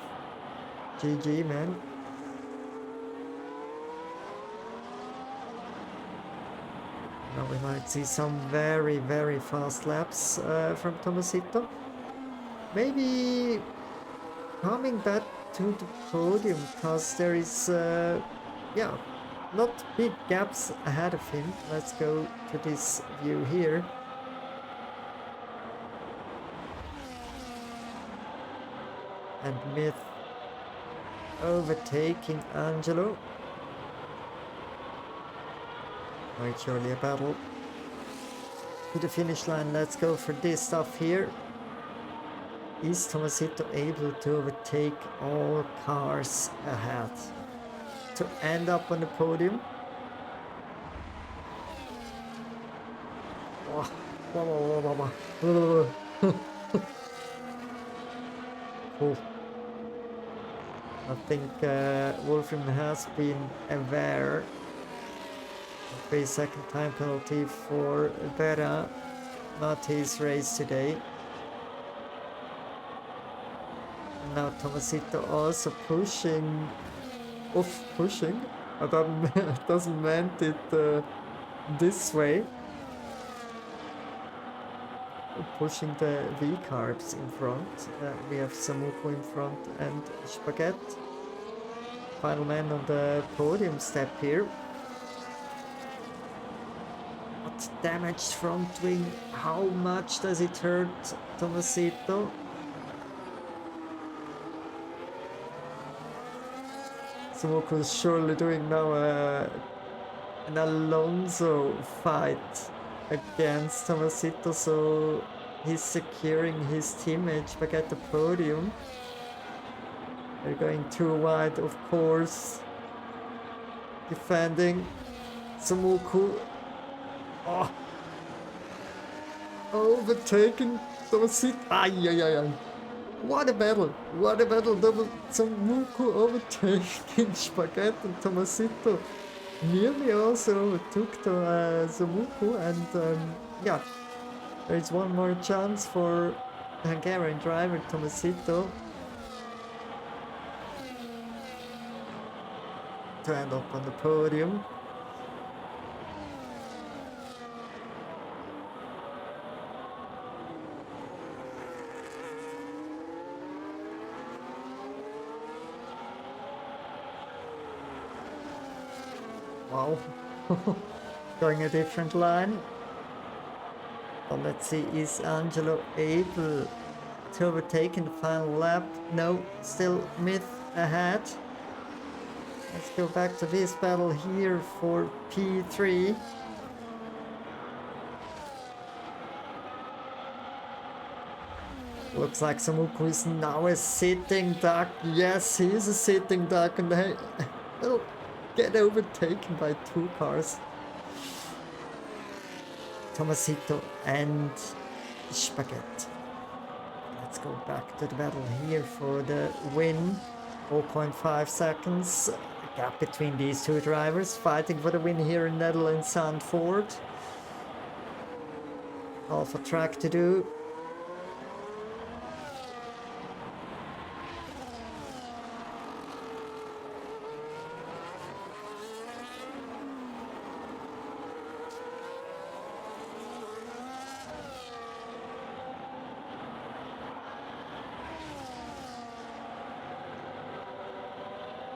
GG, man. Now we might see some very, very fast laps from Tomasito. Maybe coming back to the podium, because there is, yeah, not big gaps ahead of him. Let's go to this view here. And Myth overtaking Angelo. Quite surely a battle to the finish line. Let's go for this stuff here. Is Tomasito able to overtake all cars ahead to end up on the podium? Cool. I think Wolfram has been aware. 3-second time penalty for Berra, not his race today. Now Tomasito also pushing. Oof, pushing. I doesn't meant it this way. pushing the V-carbs in front. We have Samuko in front and Spaghetti. Final man on the podium step here. What damaged front wing? How much does it hurt Tomasito? Samuko is surely doing now an Alonso fight against Tomasito, so he's securing his teammate back at the podium. They're going too wide, of course. Defending Samuku. Oh. Overtaken Tomasito. Ay, ay, ay, ay. What a battle! What a battle! Double Samuku overtaking Spaghetti and Tomasito. Nearly also took to Samuku, and yeah, there is one more chance for the Hungarian driver Tomasito to end up on the podium. Wow, going a different line. Well, let's see, is Angelo able to overtake in the final lap? No, still Myth ahead. Let's go back to this battle here for P3. Looks like Samuku is now a sitting duck. Yes, he is a sitting duck, and he'll get overtaken by two cars. Tomasito and Spaghetti. Let's go back to the battle here for the win. 4.5 seconds. Gap between these two drivers fighting for the win here in Netherlands Zandvoort. Half a track to do.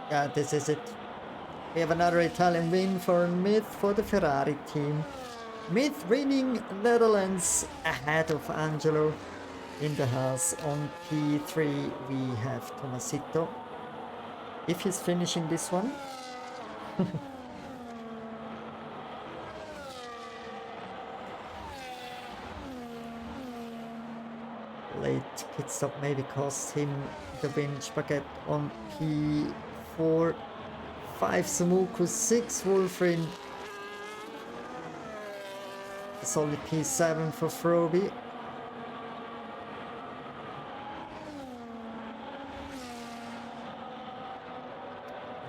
Yeah, this is it. We have another Italian win for Myth for the Ferrari team. Myth winning Netherlands ahead of Angelo. In the house on P3 we have Tomasito. If he's finishing this one. Late pit stop maybe cost him the win. Spaghetti on P4. 5 Samuku, 6 Wolfrin. It's only P7 for Froby.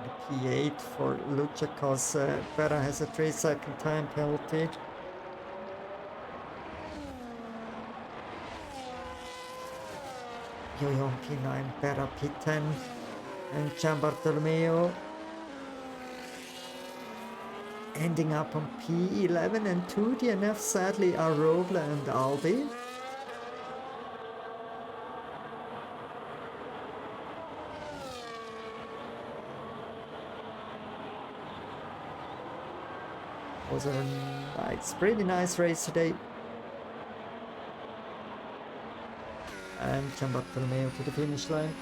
And P8 for Lucha, cause Berra has a 3-second time penalty. Yo-Yo P9, Berra P10, and Gian Bartolomeo ending up on P11, and 2 DNF sadly are Robla and Albi. Was a nice, pretty nice race today. And Gian Bartolomeo to the finish line.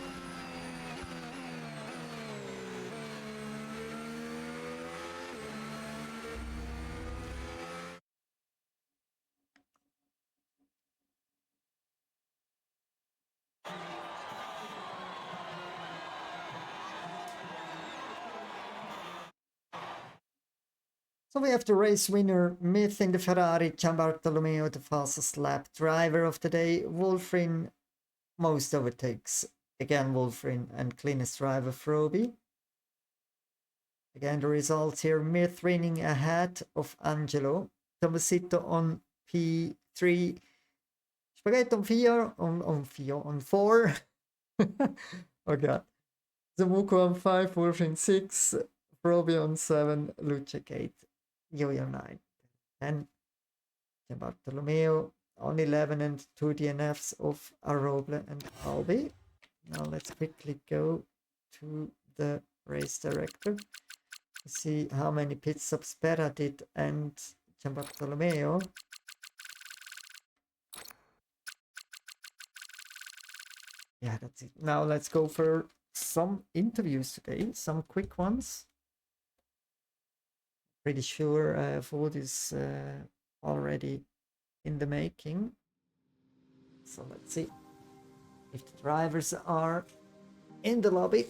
So we have the race winner, Myth in the Ferrari, Gian Bartolomeo, the fastest lap driver of the day, Wolfrin, most overtakes, again Wolfrin, and cleanest driver, Froby. Again the results here, Myth winning ahead of Angelo, Tomasito on P3, Spaghetti on 4, oh god, Samuko on 5, Wolfrin 6, Froby on 7, Lucha 8. Yo-Yo 9, 10, Gian Bartolomeo on 11 and 2 DNFs of Aroble and Albi. Now let's quickly go to the race director to see how many pit stops Pera did and Gianbartolomeo. Yeah, that's it. Now let's go for some interviews today, some quick ones. Pretty sure food is already in the making. So let's see if the drivers are in the lobby.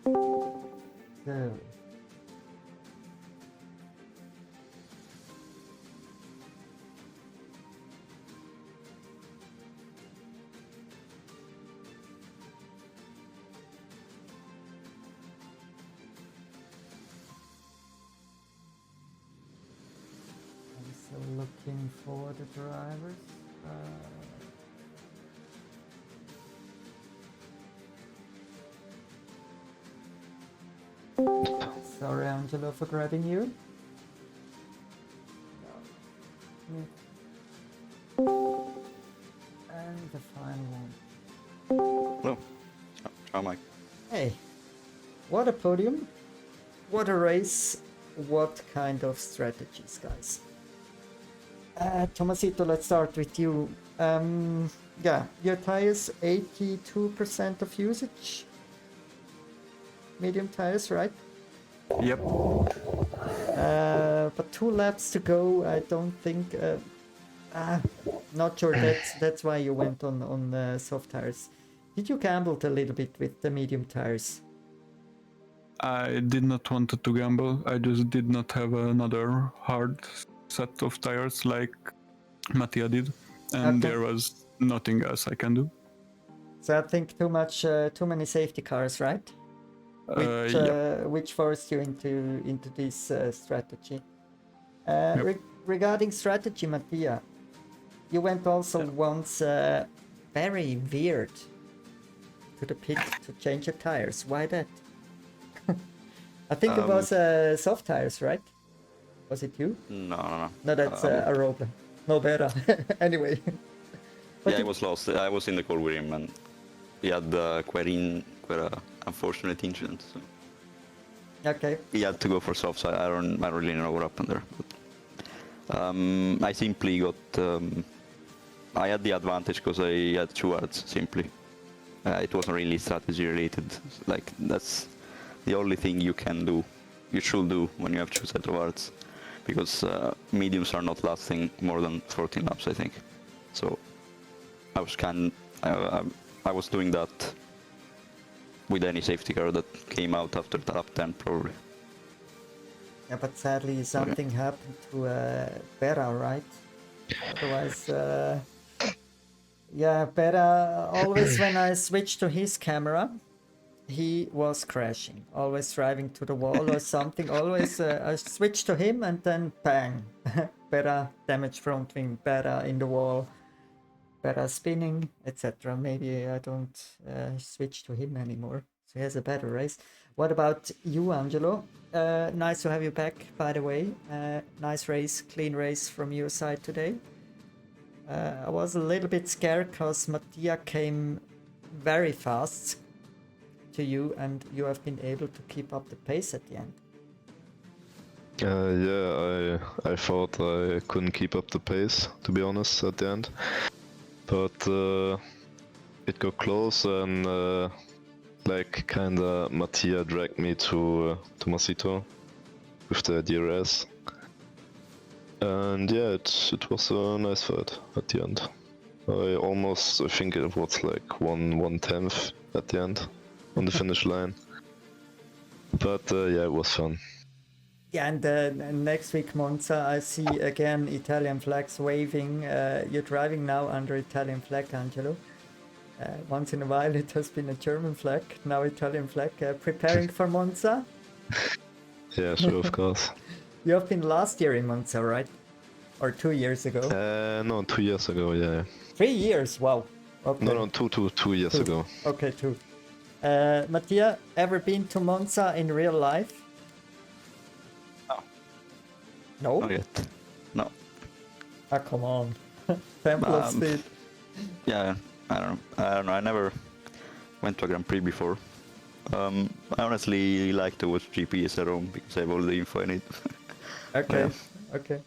So I'm still looking for the drivers. Sorry, Angelo, for grabbing you. And the final one. Hello. Ciao, Mike. Hey, what a podium, what a race, what kind of strategies, guys. Tomasito, let's start with you. Yeah, your tires, 82% of usage. Medium tires, right? Yep. But 2 laps to go. I don't think. Not sure. That's why you went on soft tires. Did you gamble a little bit with the medium tires? I did not want to gamble. I just did not have another hard set of tires like Mattia did, and Okay. there was nothing else I can do. So I think too many safety cars, right? Which forced you into this strategy. Yep. Regarding strategy, Mattia, you went also once very weird to the pit to change your tires. Why that? I think it was soft tires, right? Was it you? No. No, that's Aroble. No, better. Anyway. Yeah, I was lost. I was in the call with him, and he had quite a unfortunate incident. So Okay. he had to go for soft. So I don't really know what happened there. But, I simply got. I had the advantage because I had 2 arts. Simply, it wasn't really strategy related. Like that's the only thing you can do. You should do when you have 2 sets of arts, because mediums are not lasting more than 14 laps, I think. So I was I was doing that with any safety car that came out after lap 10 probably. Yeah, but sadly something happened to Pera, right? Otherwise, yeah, Pera, always when I switched to his camera, he was crashing, always driving to the wall or something. Always I switched to him and then bang, Pera damaged front wing, Pera in the wall, Pera spinning, etc. Maybe I don't switch to him anymore, so he has a better race. What about you, Angelo? Nice to have you back, by the way. Nice race, clean race from your side today. I was a little bit scared because Mattia came very fast to you, and you have been able to keep up the pace at the end. Yeah, I thought I couldn't keep up the pace, to be honest, at the end. But it got close, and like kinda Mattia dragged me to Masito with the DRS. And yeah, it was a nice fight at the end. I think it was like 1/10 at the end on the finish line. But yeah, it was fun. Yeah, and next week Monza, I see again Italian flags waving. You're driving now under Italian flag, Angelo. Once in a while it has been a German flag, now Italian flag. Preparing for Monza? Yeah, sure, of course. You have been last year in Monza, right? Or 2 years ago? No, 2 years ago, yeah. 3 years, wow. Okay. No, 2 years Two. ago. Okay, 2. Mattia, ever been to Monza in real life? No. No? Not yet. No. Ah, come on. Temple of Speed. Yeah, I don't know. I never went to a Grand Prix before. I honestly like to watch GPs at home because I have all the info I need. Okay, Yeah. okay.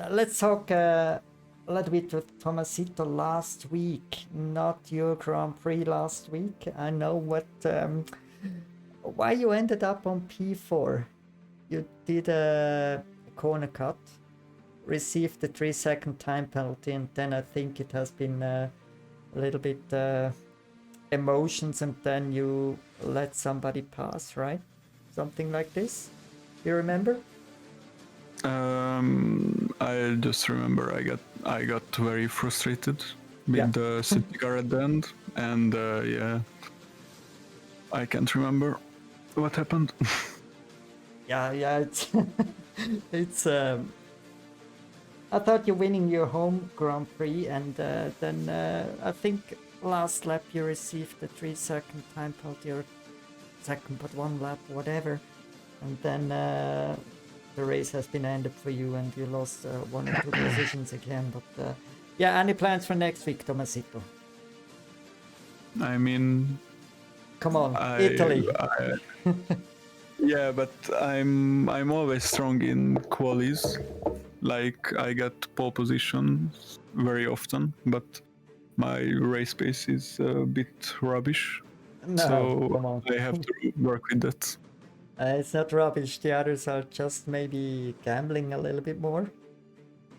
Let's talk a little bit with Tomasito last week, not your Grand Prix last week. I know why you ended up on P4. You did a corner cut, received the 3-second time penalty, and then I think it has been a little bit emotions, and then you let somebody pass, right? Something like this. You remember? I just remember I got very frustrated with the safety car at the end, and yeah, I can't remember what happened. Yeah, it's it's. I thought you're winning your home Grand Prix, and then I think last lap you received the 3-second time penalty, or second but 1 lap, whatever, and then the race has been ended for you, and you lost 1 or 2 positions again. But yeah, any plans for next week, Tomasito? I mean, Come on, Italy. Yeah, but I'm always strong in qualies. Like I get pole positions very often, but my race pace is a bit rubbish. No, So come on. I have to work with that. It's not rubbish. The others are just maybe gambling a little bit more.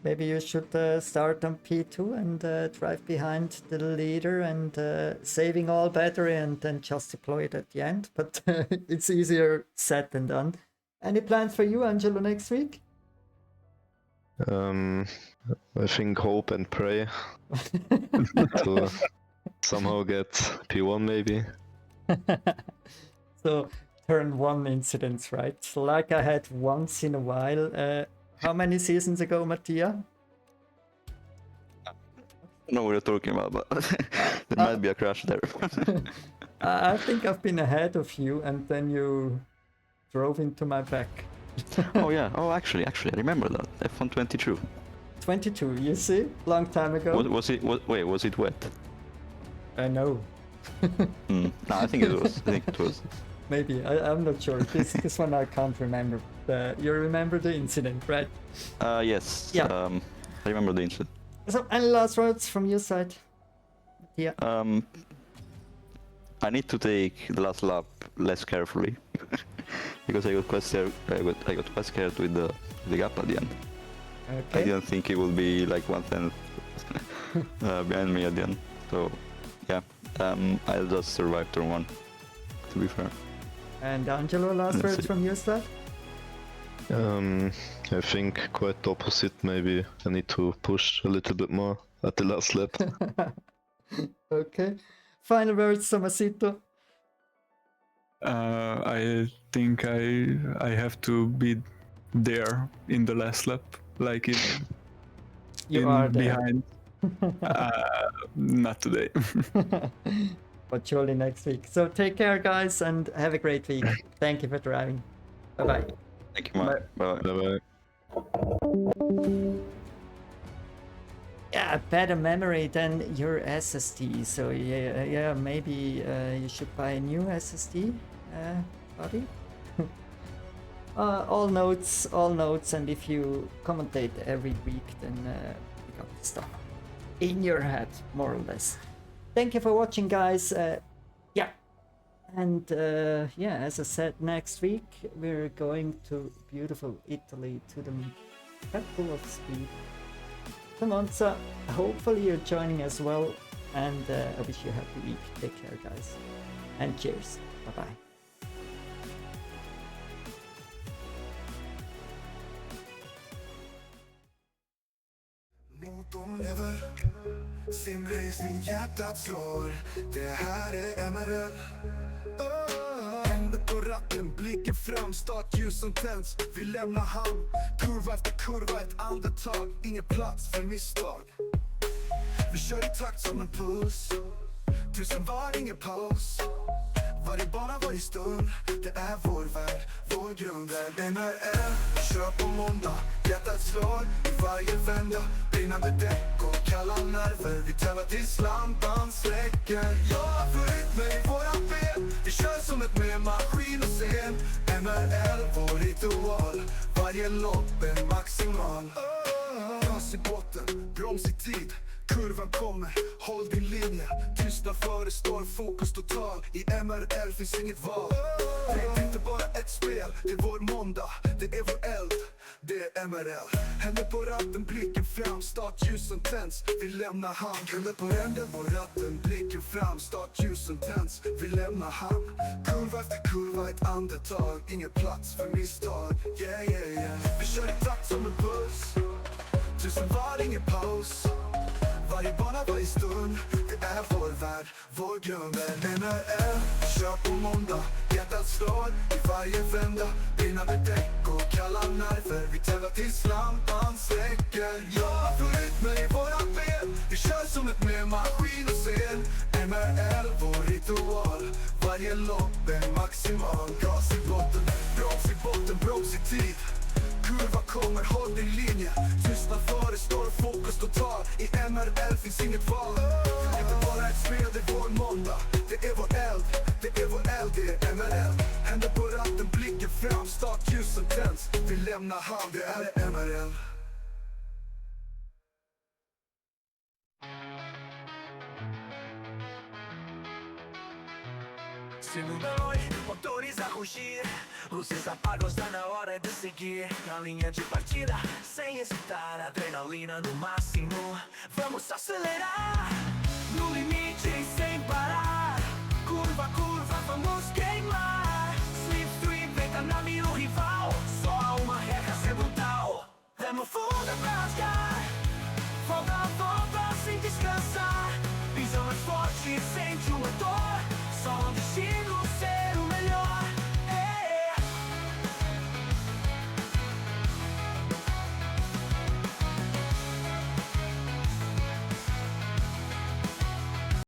Maybe you should start on P2 and drive behind the leader and saving all battery and then just deploy it at the end. But it's easier said than done. Any plans for you, Angelo, next week? I think hope and pray to somehow get P1 maybe. So turn 1 incidents, right? Like I had once in a while. How many seasons ago, Mattia? I don't know what you're talking about, but there might be a crash there. I think I've been ahead of you, and then you drove into my back. Oh yeah. Oh, actually, I remember that. F1 22. 22, you see? Long time ago. Was it wet? I know. No, I think it was. Maybe. I'm not sure. This one I can't remember. You remember the incident, right? Yes. Yeah. I remember the incident. So, any last words from your side? Yeah. I need to take the last lap less carefully because I got quite scared. I got quite scared with the gap at the end. Okay. I didn't think it would be like 1/10 behind me at the end. So yeah, I'll just survive turn 1. To be fair. And Angelo, last Let's words see. from your side? I think quite the opposite. Maybe I need to push a little bit more at the last lap. Okay. Final words, Tomasito. I think I have to be there in the last lap, like You are there. behind. Not today. But surely next week. So take care, guys, and have a great week. Thank you for driving. Bye-bye. Thank you, man. Bye. Bye bye. Yeah, better memory than your SSD. So yeah, maybe you should buy a new SSD, buddy. All notes, and if you commentate every week, then you got the stuff in your head, more or less. Thank you for watching, guys. Yeah, and yeah, as I said, next week we're going to beautiful Italy, to the Temple of Speed, to Monza. Hopefully you're joining as well, and I wish you a happy week. Take care, guys, and cheers. Bye bye. Motorn lever, simracing hjärtat slår. Det här är MRL. Händet på ratten blir blicken fram, startljusen tänds. Vi lämnar hamn, kurva efter kurva, ett andetag. Ingen plats för misstag. Vi kör i takt som en puls. 1000 var, ingen paus. Varje bana, varje stund. Det är vår värld, vår grund är MRL. Vi kör på måndag, hjärtat slår i varje vända. Brinnande däck och kalla nerver. Vi tävlar tills lampan släcker. Jag får ut mig i våra ben. Vi kör som ett med maskin och scen. MRL, vår ritual. Varje lopp är maximal. Gas i botten, broms i tid. Kurvan kommer, håll din linje. Tystnad förestår, fokus total. I MRL finns inget val. Det är inte bara ett spel, det är vår måndag. Det är vår eld, det är MRL. Händer på ratten, blicken fram, startljusen tänds. Vi lämnar hamn. Händer på änden på ratten, blicken fram, startljusen tänds. Vi lämnar hamn. Kurva efter kurva, ett andetag. Ingen plats för misstag. Yeah, yeah, yeah. Vi kör i takt som en puls. 1000 var, ingen paus. Varje bana, varje stund. Det är vår värld, vår grund är MRL. Kör på måndag, hjärtat slår i varje vända. Brinnande däck och kalla nerver. Vi tävlar tills lampan släcker. Jag får ut mig i våra ben. Vi kör som ett med maskin och scen. MRL, vår ritual. Varje lopp är maximal. Gas i botten, broms i tid. Kurva kommer, håll din linje. Tystnad förestår, fokus total. I MRL finns inget val. Det är inte bara ett spel, det är vår måndag. Det är vår eld, det är vår eld, det är MRL. Händer på ratten, blicken fram, startljusen tänds. Vi lämnar hamn, det är MRL. Segunda noite, motores a rugir. Luzes apagam, está na hora de seguir. Na linha de partida, sem hesitar. Adrenalina no máximo, vamos acelerar. No limite, sem parar. Curva a curva, vamos queimar. Slipstream, venta na mira o rival.